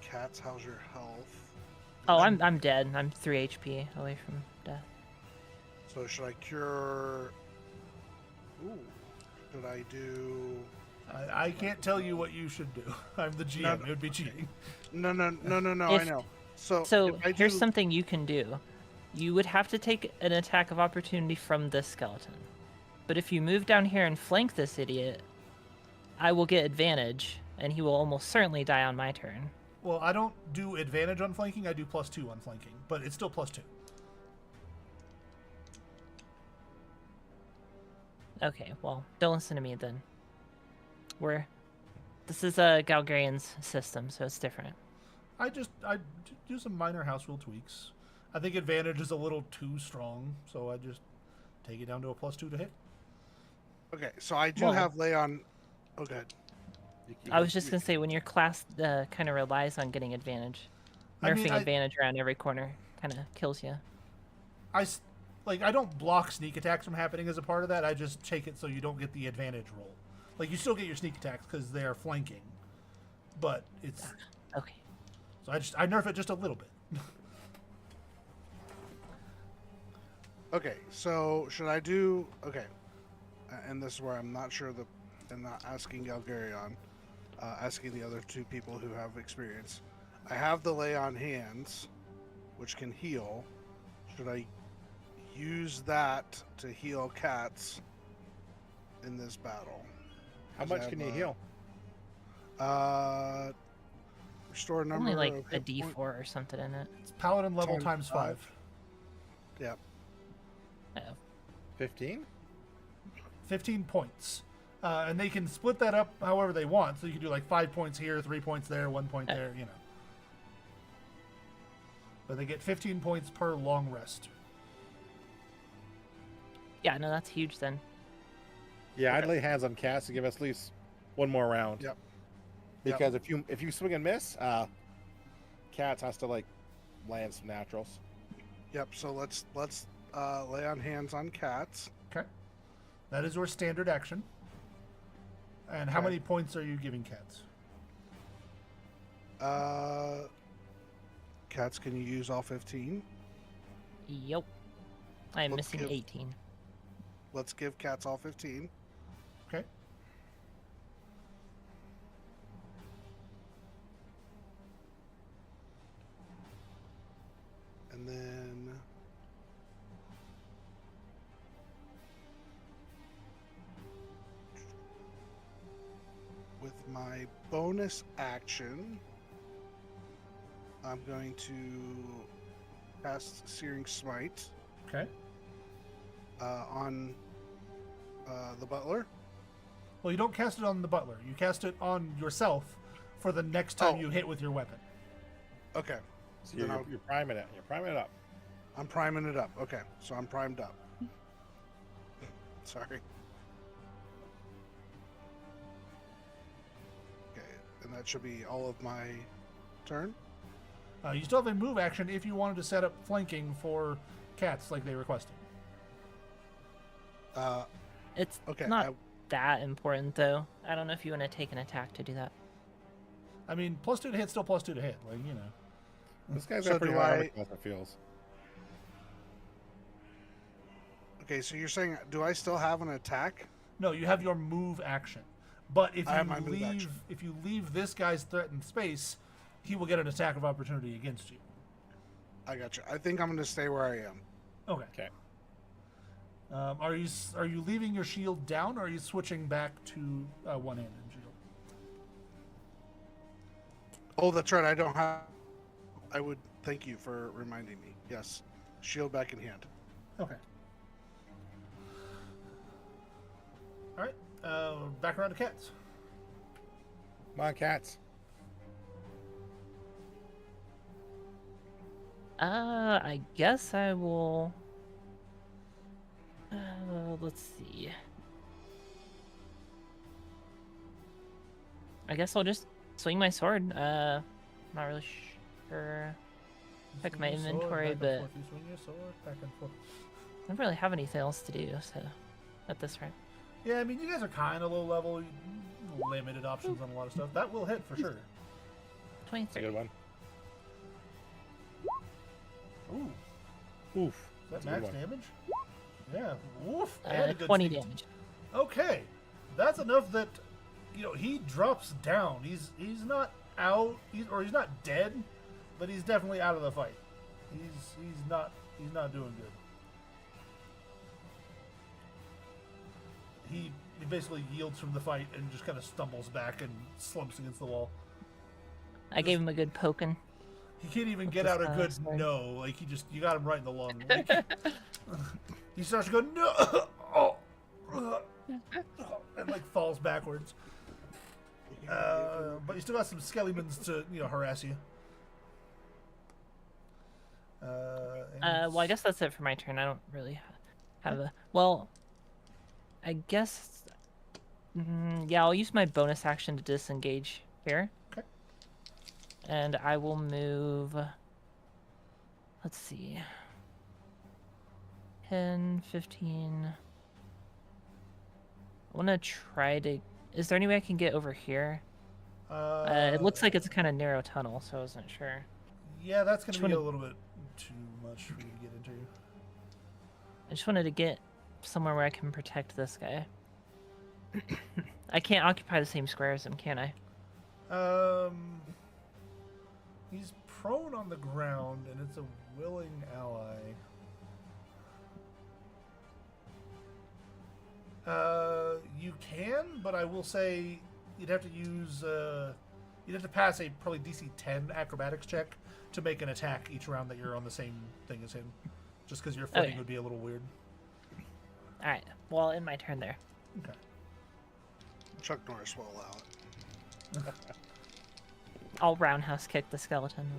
Cats, how's your health? Oh, then- I'm dead. I'm 3 HP away from death. So should I cure? Ooh. Should I do? I can't tell you what you should do. I'm the GM. No, It would be cheating. No. I If- know. So So if I here's do, something you can do. You would have to take an attack of opportunity from this skeleton. But if you move down here and flank this idiot, I will get advantage, and he will almost certainly die on my turn. Well, I don't do advantage on flanking. I do +2 on flanking, but it's still +2. Okay, well, don't listen to me then. This is a Galgarian's system, so it's different. I do some minor house rule tweaks. I think advantage is a little too strong, so I just take it down to a +2 to hit. okay, so I do Well- have lay on. Oh, good. I was just gonna say, when your class kind of relies on getting advantage, I mean, nerfing advantage around every corner kind of kills you. I don't block sneak attacks from happening as a part of that. I just take it so you don't get the advantage roll. Like, you still get your sneak attacks because they are flanking, but it's Okay. so I nerf it just a little bit. Okay, so should I do? Okay, and this is where I'm not sure and not asking Galgarion, asking the other two people who have experience. I have the lay on hands, which can heal. Should I use that to heal cats in this battle? How Does it much can have you a- heal? Restore a number Only like of a hit D4 point- or something in it. It's paladin level Times times 5. Yeah. Oh. 15? 15 points. And they can split that up however they want. So you can do like 5 points here, 3 points there, 1 point there, you know. But they get 15 points per long rest. Yeah, no, that's huge then. Yeah, I'd Okay. lay hands on cats to give us at least one more round. Yep. Because if you swing and miss, cats has to like land some naturals. Yep. So let's lay on hands on cats. Okay. That is your standard action. And how Okay. many points are you giving cats? Cats, can you use all 15? Yep. I am Let's missing give- 18. Let's give cats all 15. Okay. And then with my bonus action, I'm going to cast Searing Smite Okay. on the butler. Well, you don't cast it on the butler. You cast it on yourself for the next time Oh. you hit with your weapon. Okay, So Then you're, I'll- you're priming it. You're priming it up. I'm priming it up. Okay, so I'm primed up. Sorry. Okay, and that should be all of my turn. You still have a move action if you wanted to set up flanking for cats like they requested. It's Okay, not that important, though. I don't know if you want to take an attack to do that. I mean, +2 to hit, still +2 to hit. Like, you know. This guy's So got pretty do high armor I- class, it feels. Okay, so you're saying, do I still have an attack? No, you have your move action. But if I have my move you action. leave this guy's threatened space, he will get an attack of opportunity against you. I got you. I think I'm going to stay where I am. Okay. Okay. Are you leaving your shield down, or are you switching back to one-handed shield? Oh, that's right. I don't have. I would thank you for reminding me. Yes, shield back in hand. Okay. All right. Back around to cats. Come on, cats. I guess I will. Let's see. I guess I'll just swing my sword. Not really sure. Check Swing my your sword inventory, back and but- forth, you swing your sword back and forth. I don't really have anything else to do, so at this rate. Yeah, I mean, you guys are kind of low level, limited options on a lot of stuff. That will hit for sure. That's a 23. good one. Ooh, Oof. is That's that a good max one. damage? Yeah. Woof. And a good 20 sneak. damage. Okay, that's enough that he drops down. He's not out, he's not dead, but he's definitely out of the fight. He's not doing good. He basically yields from the fight and just kind of stumbles back and slumps against the wall. I gave him a good poking. He can't even With get this, out a good sword. no. Like you got him right in the lung. Like, he starts to go no, and like falls backwards. But you still got some skeletons to harass you. Well, I guess that's it for my turn. I don't really have a... Well, I guess... yeah, I'll use my bonus action to disengage here. Okay. And I will move... Let's see. 10, 15... I want to try to... Is there any way I can get over here? It looks like it's a kind of narrow tunnel, so I wasn't sure. Yeah, that's going Just to be a wanna- little bit too much for you to get into. I just wanted to get somewhere where I can protect this guy. I can't occupy the same square as him, can I? He's prone on the ground, and it's a willing ally. You can, but I will say you'd have to use you'd have to pass a probably DC 10 acrobatics check to make an attack each round that you're on the same thing as him. Just because your footing Okay. would be a little weird. All right. Well, in my turn there. Okay. Chuck Norris will allow it. I'll roundhouse kick the skeleton.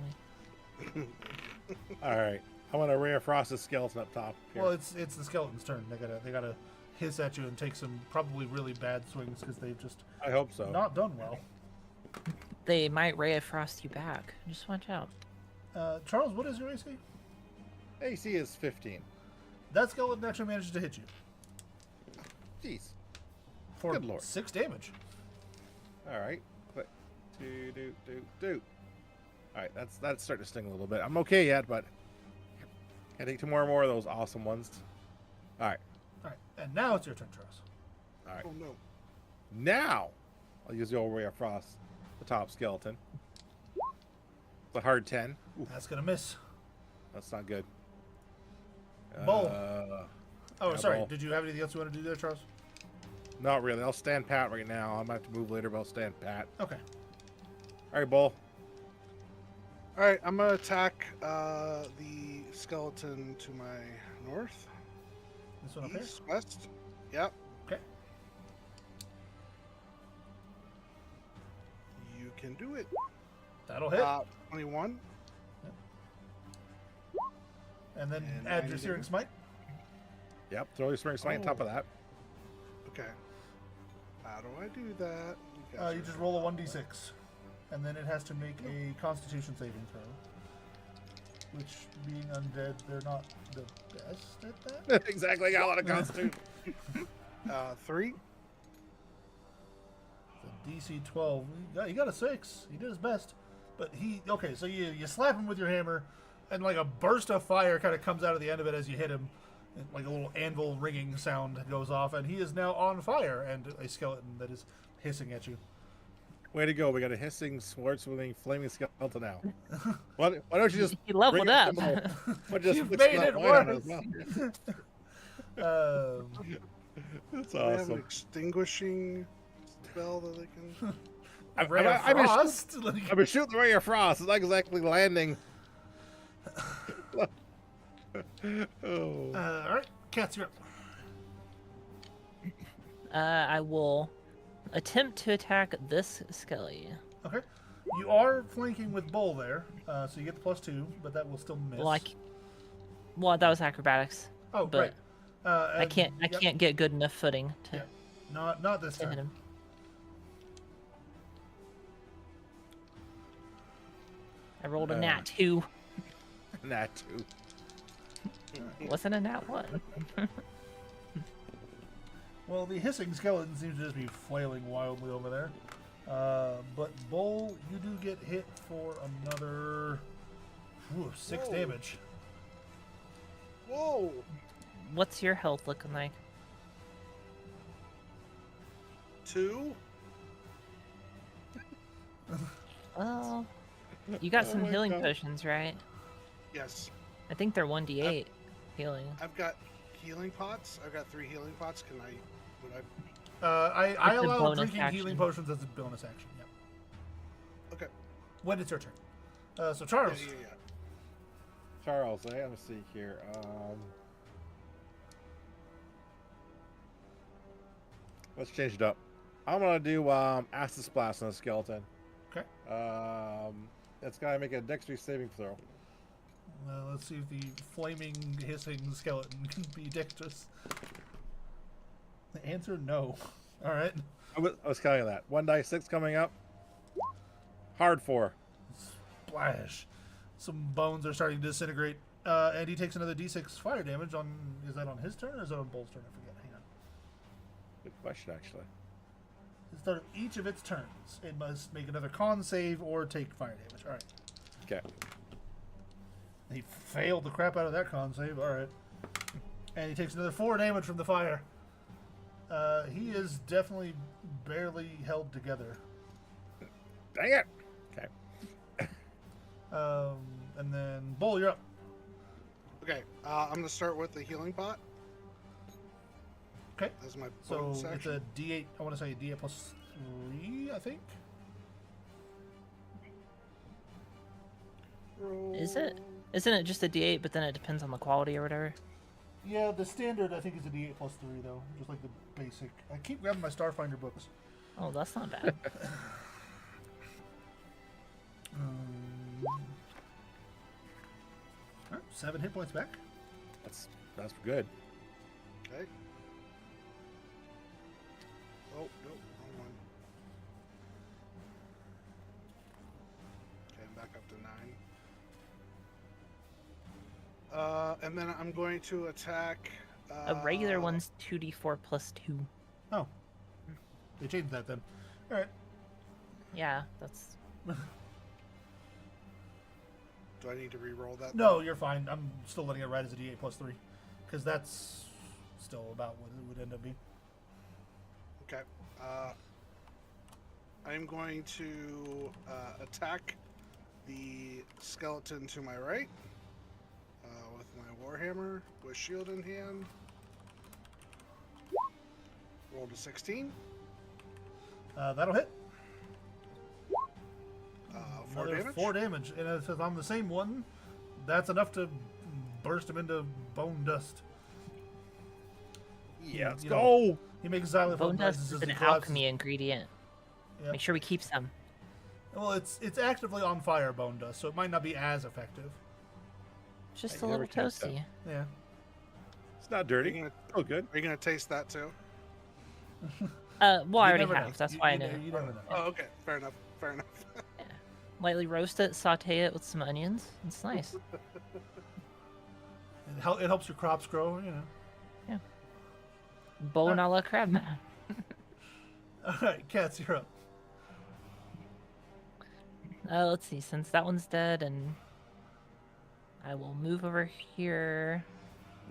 All right. I'm gonna ray of frost the skeleton up top. Here. Well, it's the skeleton's turn. They gotta hiss at you and take some probably really bad swings because they've just I hope so. not done well. They might ray of frost you back. Just watch out. Charles, what is your AC? AC is 15. That skeleton actually manages to hit you Jeez. for Good lord. 6 damage. All right. Click. Do. All right. That's starting to sting a little bit. I'm okay yet, but I take 2 more of those awesome ones. All right. All right, and now it's your turn, Charles. All right. Oh no. Now I'll use the old ray of frost, the top skeleton. It's a hard 10. Oof, That's gonna miss. that's not good. Bull. Oh, yeah, sorry. bull. Did you have anything else you want to do there, Charles? Not really. I'll stand pat right now. I might have to move later, but I'll stand pat. Okay. All right, Bull. All right, I'm gonna attack the skeleton to my north, This one up here. east, west. Yep. Okay. You can do it. That'll hit. 21. And then and add your 90 Searing damage. Smite. Yep. Throw your spring smite on top of that. Okay. How do I do that? You just roll a 1d6. And then it has to make a Constitution saving throw. Which, being undead, they're not the best at that. Exactly. Got a lot of constitution. 3. So DC 12. He got a 6. He did his best. But okay, so you slap him with your hammer, and like a burst of fire kind of comes out of the end of it as you hit him. And like a little anvil ringing sound goes off, and he is now on fire, and a skeleton that is hissing at you. Way to go. We got a hissing, sword-swinging, flaming skeleton now. Why don't you just He leveled bring up. You've made it worse. That's Do they have an awesome. extinguishing spell that they can. Ray of I've been Frost. I've been shooting the ray of frost. It's not exactly landing. Oh. All right, Cats, you're up. I will attempt to attack this skelly. Okay. You are flanking with Bull there, so you get the +2, but that will still miss. Well, that was acrobatics. Oh, but right. I can't get good enough footing to, Yeah. Not this to hit time. him. I rolled a nat 2. Nat 2. Wasn't a nat 1. Well, the hissing skeleton seems to just be flailing wildly over there. But Bull, you do get hit for another 6 Whoa. damage. Whoa! What's your health looking like? 2. Well, you got Oh some my healing God. potions, right? Yes. I think they're 1d8 healing. I've got healing pots. I've got 3 healing pots. Would I? I It's a allow bonus drinking healing action. potions as a bonus action. Yep. Okay. When it's your turn. So Yeah, Charles. yeah. Charles, let me see here. Let's change it up. I'm gonna do acid splash on the skeleton. Okay. It's gotta make a dexterity saving throw. Let's see if the flaming, hissing skeleton can be dexterous. The answer, no. All right. I was counting that. 1d6 coming up. Hard 4. Splash. Some bones are starting to disintegrate, and he takes another d6 fire damage on. Is that on his turn or is that on Bull's turn? I forget. Hang on. Good question, actually. At the start of each of its turns, it must make another con save or take fire damage. All right. Okay. He failed the crap out of that con save. All right. And he takes another 4 damage from the fire. He is definitely barely held together. Dang it! Okay. And then Bull, you're up. Okay. I'm gonna start with the healing pot. Okay. That's my So bonus it's action. a D8. I want to say D8 plus 3, I think. Is it? Isn't it just a d8, but then it depends on the quality or whatever? Yeah, the standard I think is a D8 plus 3 though, just like the basic. I keep grabbing my Starfinder books. Oh, that's not bad. All right, 7 hit points back. That's good. Okay. Oh, no, wrong one. Okay, I'm back up to 9. And then I'm going to attack. A regular one's 2d4 plus 2. Oh, they changed that then. All right. Yeah, that's... Do I need to re-roll that? No, you're fine. I'm still letting it ride as a D8 plus 3, because that's still about what it would end up being. Okay. I'm going to attack the skeleton to my right with my warhammer with shield in hand. Rolled a 16. That'll hit. 4 Another damage. 4 damage, and it says I'm the same one. That's enough to burst him into bone dust. Yeah, let's You go! He makes xylophone Bone dust noises is as an he collapses. alchemy ingredient. Yep. Make sure we keep some. Well, it's actively on fire, bone dust, so it might not be as effective. Just I a never little touched that. toasty. Yeah. It's not Are dirty. you gonna, Oh, good. are you gonna taste that too? Well, I You already never have. know. That's You- why you I know. know- You never know. Oh, okay. Fair enough. Fair enough. Lightly roast it, saute it with some onions. It's nice. It helps your crops grow, you know. Bone a la crab. All right, Cats, you're up. Let's see. Since that one's dead, and I will move over here.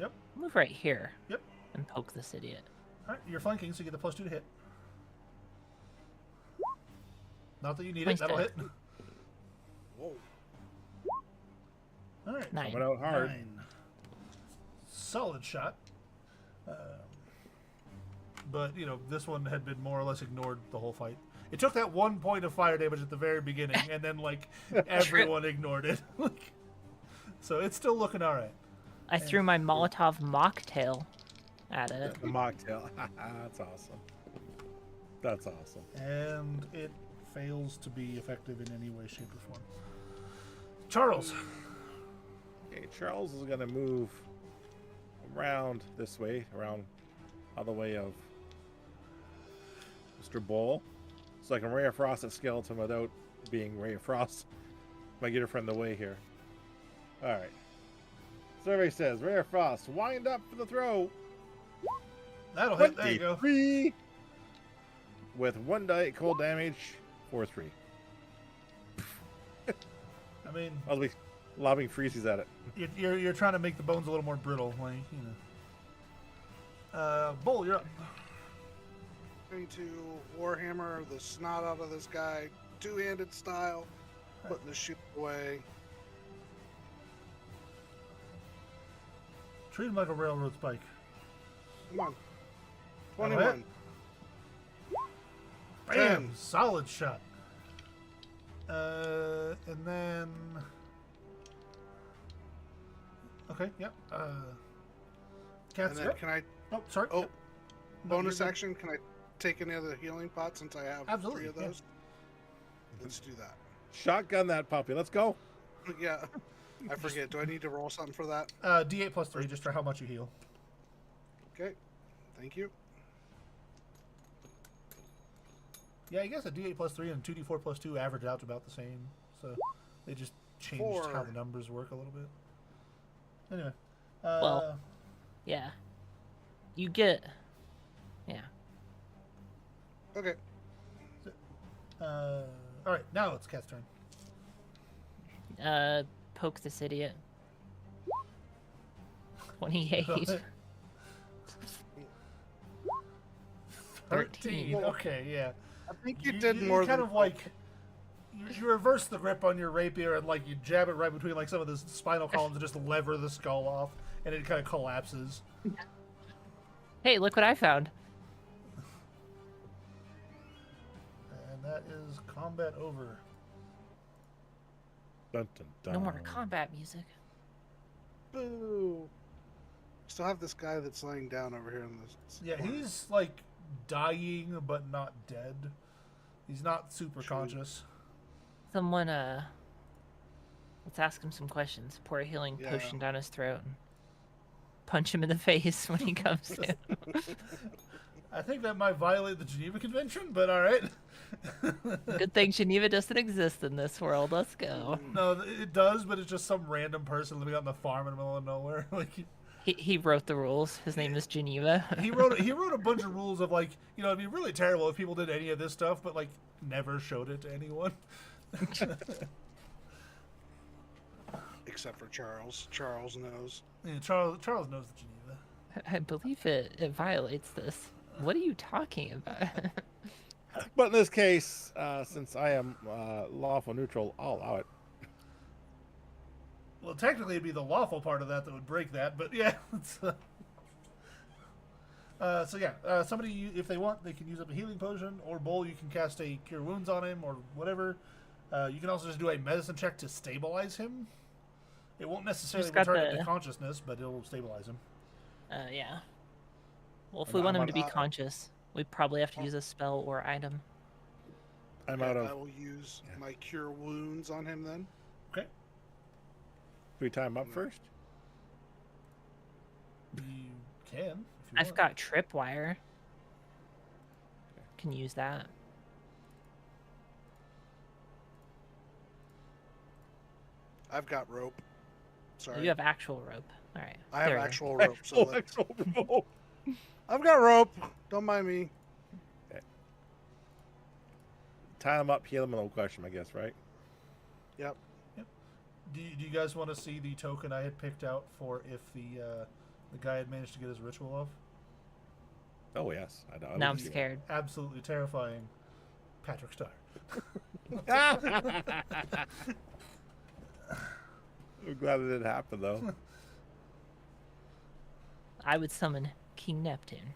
Yep. Move right here. Yep. And poke this idiot. All right, you're flanking, so you get the +2 to hit. Not that you need it. Nice That'll hit. hit. Whoa. All right. 9. Coming out hard. 9. Solid shot. But, you know, this one had been more or less ignored the whole fight. It took that 1 point of fire damage at the very beginning, and then, like, everyone ignored it. So it's still looking all right. I threw my Molotov mocktail at it. The mocktail. That's awesome. That's awesome. And it fails to be effective in any way, shape, or form. Charles. Okay, Charles is gonna move around this way, around other way of Mr. Bull, so I can Ray of Frost that skeleton without being Ray of Frost. Might get her from the way here. All right. Survey says Ray of Frost. Wind up for the throw. That'll hit. There you go. 23 with 1 die cold damage for 3. I mean, I'll be lobbing freezies at it. You're trying to make the bones a little more brittle, like you know. Bull, you're up. Going to Warhammer the snot out of this guy, two-handed style, putting the shoot away. Treat him like a railroad spike. Come on. That'll hit. 21. Bam! 10. Solid shot. And then. Okay, yep. Cats, And then yep. can I, Oh, sorry. oh, Yep. No, bonus you're good. action, can I take any other healing pots since I have Absolutely, 3 of yeah. those? Let's do that. Shotgun that puppy. Let's go. Yeah. I forget. Do I need to roll something for that? D8 plus 3, just for how much you heal. Okay. Thank you. Yeah, I guess a D8 plus 3 and 2D4 plus 2 average out to about the same. So they just changed how 4. the numbers work a little bit. Anyway. Well. Yeah. You get. Yeah. Okay. Alright, now it's Cat's turn. Poke this idiot. 28. 13. Okay, yeah. I think you did more kind than of like you reverse the grip on your rapier and like you jab it right between like some of the spinal columns and just lever the skull off, and it kind of collapses. Hey, look what I found. And that is combat over. Dun, dun, dun. No more combat music. Boo. Still have this guy that's laying down over here in this. Yeah, corner. he's like dying but not dead. He's not super conscious. Someone, let's ask him some questions. Pour a healing Yeah. potion down his throat. And punch him in the face when he comes to. I think that might violate the Geneva Convention, but all right. Good thing Geneva doesn't exist in this world. Let's go. No, it does, but it's just some random person living on the farm in the middle of nowhere. Like He wrote the rules. His name is Geneva. he wrote a bunch of rules of like, you know, it'd be really terrible if people did any of this stuff, but like never showed it to anyone. Except for Charles. Charles knows. Yeah, Charles knows the Geneva. I believe it violates this. What are you talking about? But in this case, since I am lawful neutral, I'll allow it. Well, technically, it'd be the lawful part of that would break that, but yeah. So yeah, somebody, if they want, they can use up a healing potion, or Bull, you can cast a Cure Wounds on him, or whatever. You can also just do a medicine check to stabilize him. It won't necessarily Who's got return him the- to consciousness, but it'll stabilize him. Yeah. Well, if I'm- we want I'm him to be on- conscious, we probably have to use a spell or item. I'm Okay, out I of. will use Yeah. my Cure Wounds on him then. Okay. Do we time up first? You can. If you I've want. got tripwire. Can use that. I've got rope. Sorry. You have actual rope. All right. I have there you go. actual rope. So that, Actual rope. I've got rope. Don't mind me. Tie them up, heal them, no question, I guess, right? Yep. Do you guys want to see the token I had picked out for if the guy had managed to get his ritual off? Oh yes. I Now would I'm see that. scared. Absolutely terrifying. Patrick Star. I'm glad it didn't happen though. I would summon King Neptune.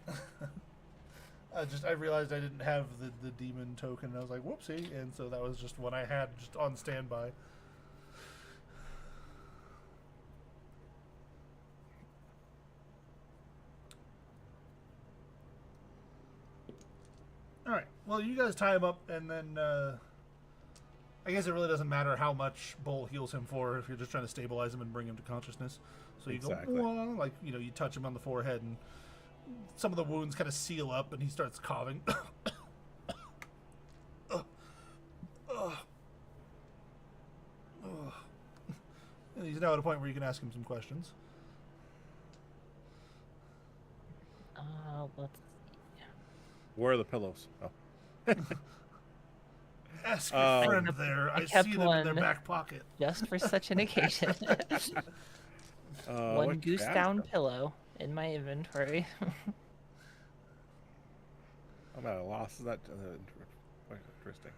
I realized I didn't have the demon token, and I was like, whoopsie, and so that was just one I had just on standby. Alright, well, you guys tie him up, and then, I guess it really doesn't matter how much Bull heals him for if you're just trying to stabilize him and bring him to consciousness. So you Exactly. go, "Wah," like, you know, you touch him on the forehead, and some of the wounds kind of seal up, and he starts coughing. And he's now at a point where you can ask him some questions. Let's. Where are the pillows? Oh. Ask your Um, friend there. I I kept see them in their one. back pocket. just for such an occasion. One what goose can I down ask him? pillow in my inventory. I'm at a loss. Is that quite interesting?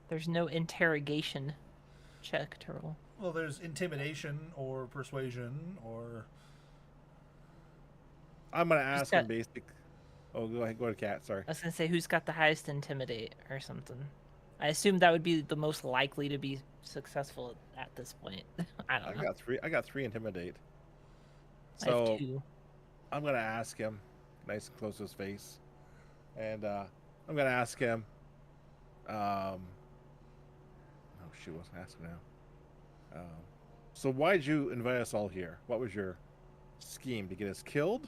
There's no interrogation check to roll. Well, there's intimidation or persuasion or. I'm gonna ask got- him basic. Oh, go ahead, Cat. Sorry. I was gonna say who's got the highest intimidate or something. I assume that would be the most likely to be successful at this point. I don't know. I got three intimidate. I have So 2. I'm gonna ask him, nice and close to his face, and I'm gonna ask him. Oh shoot, what's gonna ask him now? So why'd you invite us all here? What was your scheme to get us killed?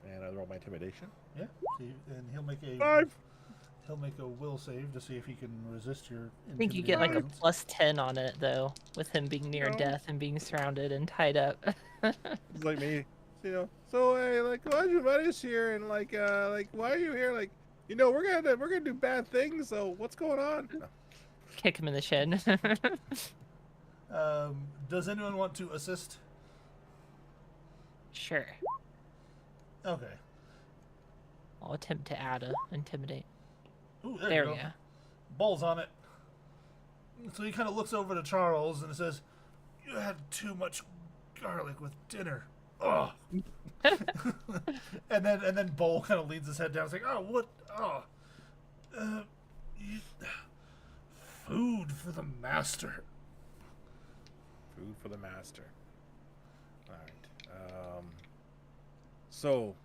And I roll my intimidation. Yeah. See, and he'll make a 5. He'll make a will save to see if he can resist your. I think you get like a intimidations. +10 on it though, with him being near No. death and being surrounded and tied up. It's like me, you know. So hey, like, why'd you invite us here? And like, why are you here? Like, you know, we're gonna do bad things. So what's going on? No. Kick him in the shin. Does anyone want to assist? Sure. Okay. I'll attempt to add a intimidate. Ooh, There you we go. go. Balls on it. So he kind of looks over to Charles and says, "You had too much garlic with dinner." Oh. and then Bull kind of leans his head down. It's like, "Oh, what? Oh, you, food for the master." Food for the master. All right. So,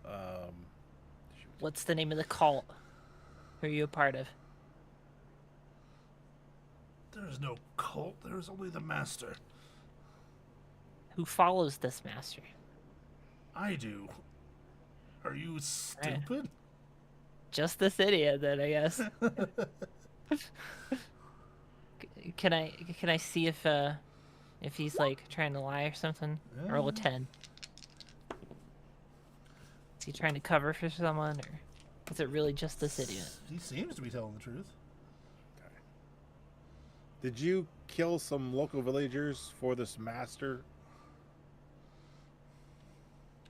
shoot. What's the name of the cult? Who are you a part of? There is no cult. There is only the master. Who follows this master? I do. Are you stupid? Just this idiot, then I guess. Can I see if he's like trying to lie or something? Roll a 10. Is he trying to cover for someone, or is it really just this idiot? He seems to be telling the truth. Okay. Did you kill some local villagers for this master?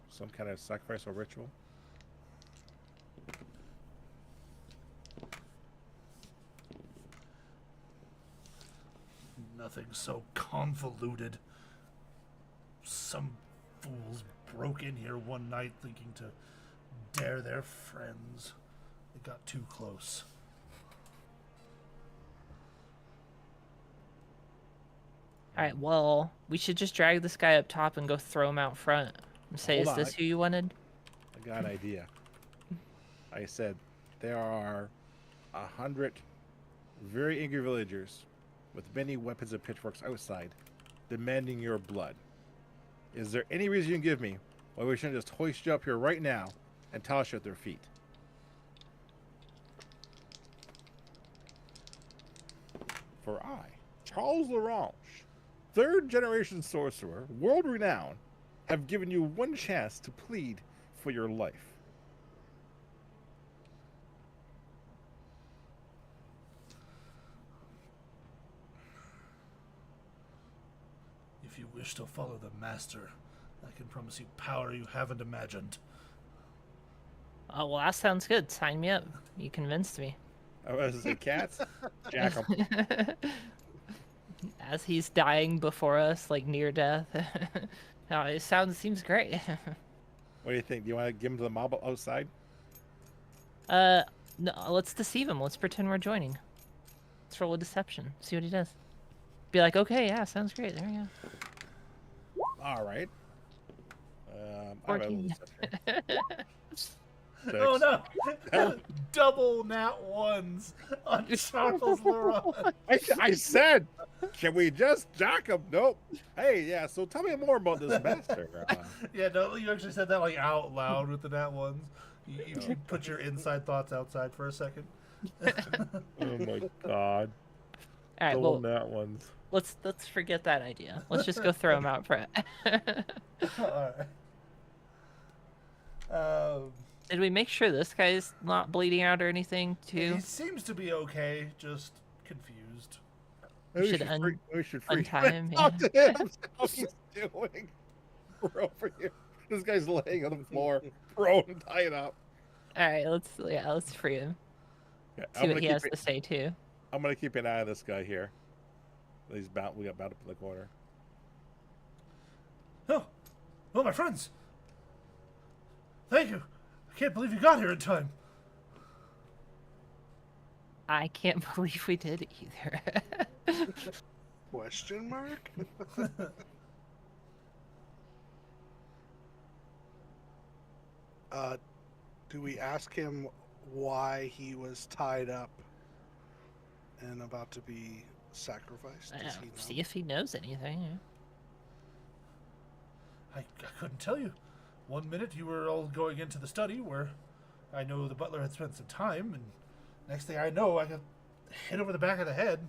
Some kind of sacrifice or ritual? Nothing so convoluted. Some fools broke in here one night thinking to dare their friends. They got too close. All right, well, we should just drag this guy up top and go throw him out front and say, Hold "Is on, this who you wanted?" I got an idea. I said there are 100 very angry villagers with many weapons and pitchforks outside, demanding your blood. Is there any reason you can give me why we shouldn't just hoist you up here right now and toss you at their feet? For I, Charles Larange, third-generation sorcerer, world-renowned, have given you one chance to plead for your life. If you wish to follow the master, I can promise you power you haven't imagined. Oh, well, that sounds good. Sign me up. You convinced me. I was say cats, jack 'em. As he's dying before us, like near death. No, it seems great. What do you think? Do you want to give him to the mob outside? No, let's deceive him. Let's pretend we're joining. Let's roll a deception. See what he does. Be like, okay, yeah, sounds great. There you go. All right. I have a little 14. deception. Oh no! Double nat ones on Charles Laurent. I said, can we just jack him? Nope. Hey, yeah. So tell me more about this master. Yeah, no, you actually said that like out loud with the nat ones. You put your inside thoughts outside for a second. Oh my god. All right, Double well, nat ones. let's forget that idea. Let's just go throw him out front. Alright. Did we make sure this guy's not bleeding out or anything He too? seems to be okay, just confused. We should we should free untie him, Talk yeah. to him. How he's doing? We're over here. This guy's laying on the floor, prone, tied up. All right, let's free him. Yeah, See what he has to say too. I'm gonna keep an eye on this guy here. He's about. We got about up in the corner. Oh, my friends. Thank you. I can't believe you got here in time. I can't believe we did either. Question mark? Do we ask him why he was tied up and about to be sacrificed? Does he know? See if he knows anything. I couldn't tell you. 1 minute you were all going into the study where I know the butler had spent some time, and next thing I know, I got hit over the back of the head,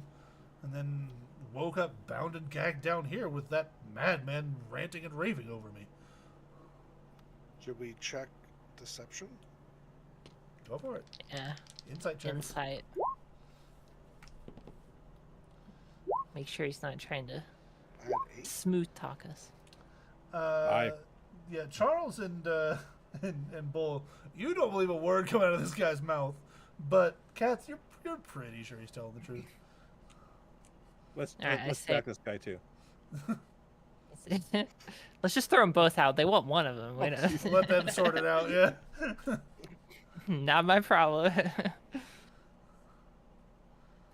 and then woke up bound and gagged down here with that madman ranting and raving over me. Should we check deception? Go for it. Yeah, Insight check. insight. Make sure he's not trying to I had 8. smooth talk us. Yeah, Charles and Bull, you don't believe a word coming out of this guy's mouth, but Katz, you're pretty sure he's telling the truth. Let's All right, I let's say- back this guy too. Let's just throw them both out. They want one of them. We don't- Let them sort it out. Yeah. Not my problem.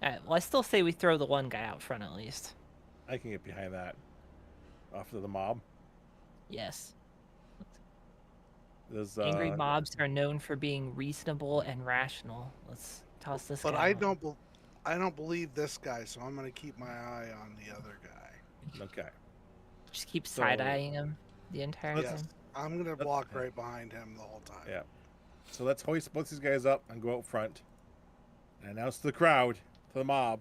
Alright, well, I still say we throw the one guy out front at least. I can get behind that. Off to the mob. Yes. There's Angry mobs are known for being reasonable and rational. Let's toss this But guy out. I don't believe this guy, so I'm going to keep my eye on the other guy. Okay. Just keep So- side-eyeing him the entire Yes. time. I'm going to walk right behind him the whole time. Yeah. So let's hoist both these guys up and go out front and announce to the crowd, to the mob,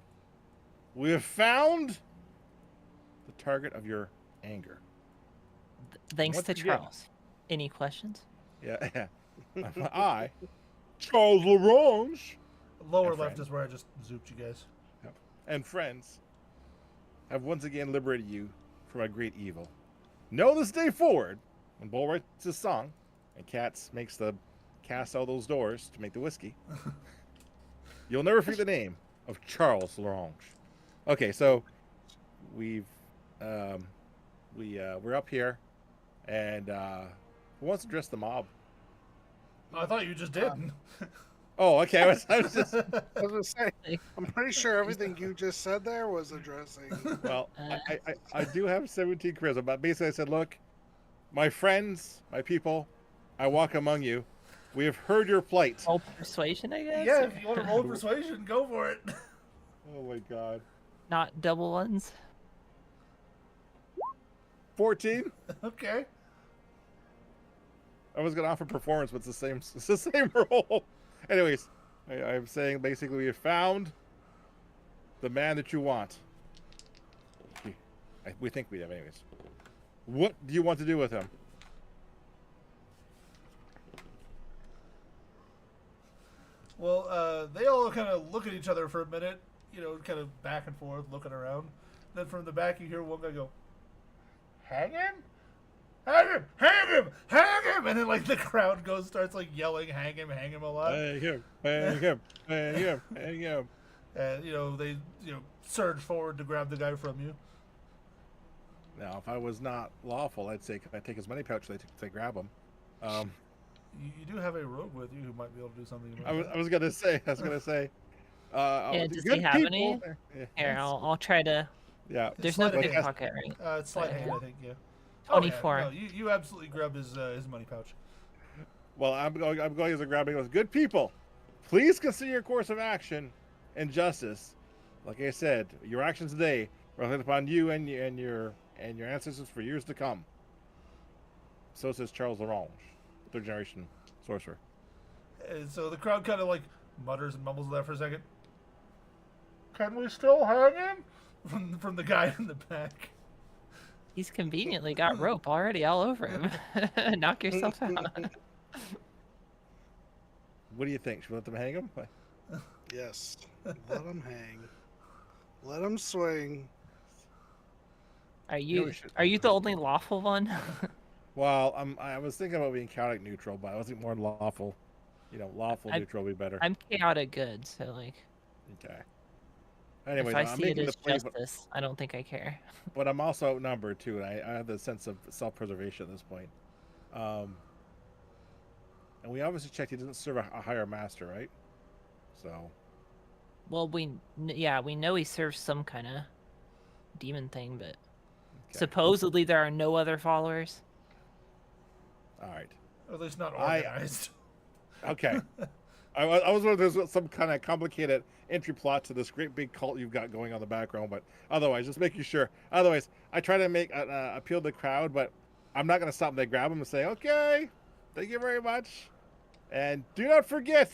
we have found the target of your anger. Thanks Once to again- Charles. Any questions? Yeah. I, Charles LaRange, Lower And left friend. is where I just zooped you guys. and friends have once again liberated you from a great evil. Know this day forward, when Bull writes his song, and Katz makes the cast all those doors to make the whiskey, you'll never forget the name of Charles LaRange. Okay, so we're up here, and who wants to address the mob? I thought you just did. Oh, okay. I was just I was going to say, I'm pretty sure everything you just said there was addressing. well. I do have 17 charisma, but basically I said, look, my friends, my people, I walk among you. We have heard your plight. All persuasion, I guess? Yeah, or if you want to roll persuasion, go for it. Oh my god. Not double ones? 14. Okay. I was gonna offer performance, but it's the same. It's the same roll. Anyways, I'm saying basically we have found the man that you want. We think we have, anyways. What do you want to do with him? Well, they all kind of look at each other for a minute, kind of back and forth, looking around. Then from the back, you hear one guy go, "Hang him! Hang him! Hang him! Hang him!" And then, the crowd starts, yelling, hang him a lot. Hang him! Hang him! Hang him! Hang him! And, they, surge forward to grab the guy from you. Now, if I was not lawful, I'd say, can I take his money pouch? They grab him. You do have a rogue with you who might be able to do something about I was gonna say. Yeah, does he good have any? people. Yeah. Here, I'll try to... Yeah. There's no Sleight of hand. pickpocket, right? It's sleight of hand, I think, yeah. 24. Oh, yeah. No, you absolutely grabbed his money pouch. Well, I'm going as a grabbing with good people. Please consider your course of action and justice. Like I said, your actions today reflect upon you and your ancestors for years to come. So says Charles LaRange, third generation sorcerer. And so the crowd kind of mutters and mumbles that for a second. Can we still hang him? From the guy in the back. He's conveniently got rope already all over him. Knock yourself out. What do you think? Should we let them hang him? Yes. Let them hang. Let them swing. Are You know, you we should- are you the only lawful one? Well, I was thinking about being chaotic neutral, but I was thinking more lawful. Lawful I- neutral would be better. I'm chaotic good, so like Okay. Anyways, if I I'm see it making the as play, justice, I don't think I care. but I'm also outnumbered too, and I have the sense of self-preservation at this point. And we obviously checked he doesn't serve a higher master, right? So Well, we know he serves some kind of demon thing, but okay. supposedly there are no other followers. All right. Or at least not I- organized. Okay. I was wondering if there's some kind of complicated entry plot to this great big cult you've got going on in the background, but otherwise, just making sure. Otherwise, I try to make appeal to the crowd, but I'm not going to stop them. They grab them and say, "Okay, thank you very much, and do not forget,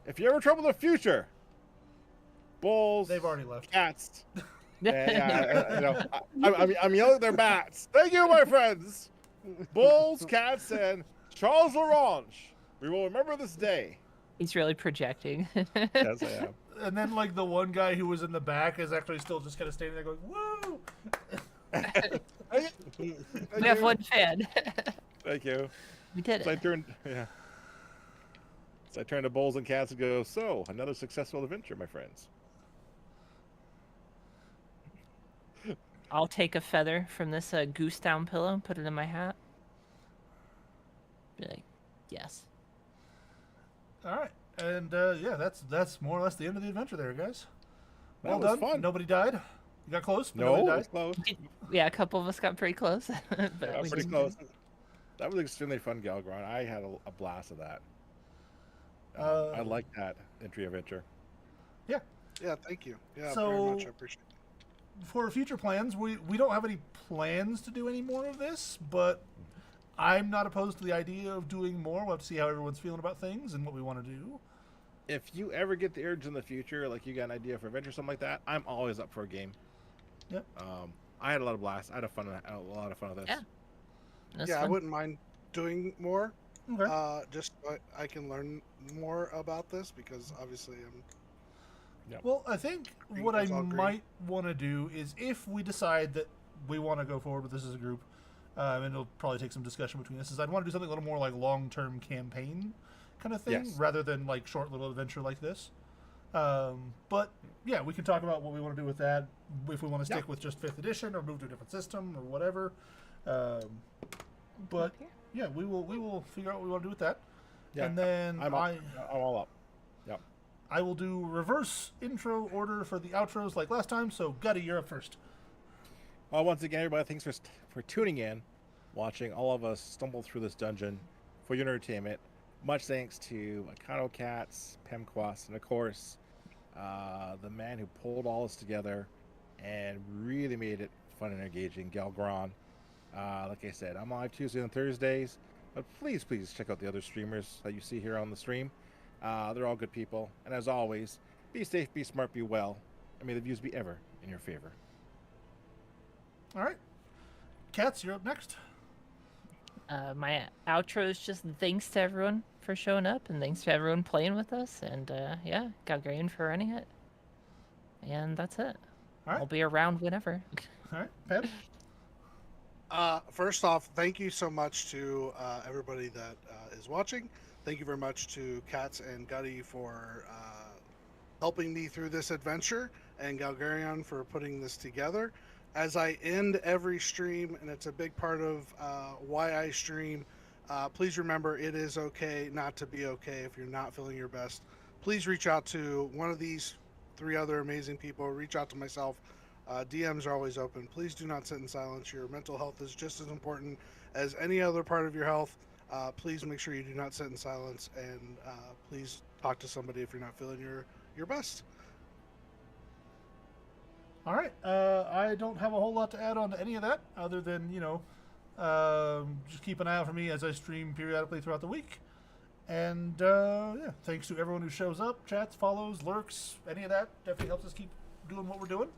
if you ever trouble in the future, bulls, They've already left. cats." I'm yelling at their bats. Thank you, my friends. Bulls, cats, and Charles L'Orange. We will remember this day. He's really projecting. Yes, I am. And then, like, the one guy who was in the back is actually still just kind of standing there going, woo! We have one fan. Thank you. We did So I it. turned, So I turned to bulls and cats and go, so another successful adventure, my friends. I'll take a feather from this goose down pillow and put it in my hat. Be like, yes. All right. And, yeah, that's more or less the end of the adventure there, guys. That Well was done. fun. Nobody died. You got close, but No, nobody it died. was close. Yeah, a couple of us got pretty close. but Yeah, we pretty didn't- close. That was extremely fun, Galgron. I had a blast of that. I like that entry adventure. Yeah. Yeah, thank you. Yeah, So- very much. I appreciate it. For future plans, we don't have any plans to do any more of this, but I'm not opposed to the idea of doing more. We'll have to see how everyone's feeling about things and what we want to do. If you ever get the urge in the future, like you got an idea for adventure, something like that, I'm always up for a game. Yep. I had a lot of blast. I had a lot of fun with this. Yeah. That's Yeah, I fun. wouldn't mind doing more. Okay. Just so I can learn more about this because obviously I'm. Well, I think Green what I goes all green. might want to do is if we decide that we want to go forward with this as a group, and it'll probably take some discussion between us, is I'd want to do something a little more like long-term campaign kind of thing Yes. rather than like short little adventure like this. But yeah, we can talk about what we want to do with that, if we want to stick with just 5th edition or move to a different system or whatever. But yeah, we will figure out what we want to do with that. Yeah, And then I'm all up. Yep. I will do reverse intro order for the outros like last time. So, Gutty, you're up first. Well, once again, everybody, thanks for tuning in, watching all of us stumble through this dungeon for your entertainment. Much thanks to Akano Cats, Pemquas, and of course, the man who pulled all this together and really made it fun and engaging, Galgron. Like I said, I'm live Tuesdays and Thursdays, but please check out the other streamers that you see here on the stream. They're all good people, and as always, be safe, be smart, be well, and may the views be ever in your favor. All right. Cats, you're up next. My outro is just thanks to everyone for showing up and thanks to everyone playing with us. And yeah, Galgarian for running it. And that's it. All right. I'll be around whenever. All right. Pep. First off, thank you so much to everybody that is watching. Thank you very much to Katz and Gutty for helping me through this adventure, and Galgarian for putting this together. As I end every stream, and it's a big part of why I stream, please remember it is okay not to be okay if you're not feeling your best. Please reach out to one of these 3 other amazing people. Reach out to myself. DMs are always open. Please do not sit in silence. Your mental health is just as important as any other part of your health. Please make sure you do not sit in silence, and please talk to somebody if you're not feeling your best. All right. I don't have a whole lot to add on to any of that other than, just keep an eye out for me as I stream periodically throughout the week. And yeah, thanks to everyone who shows up, chats, follows, lurks, any of that. Definitely helps us keep doing what we're doing.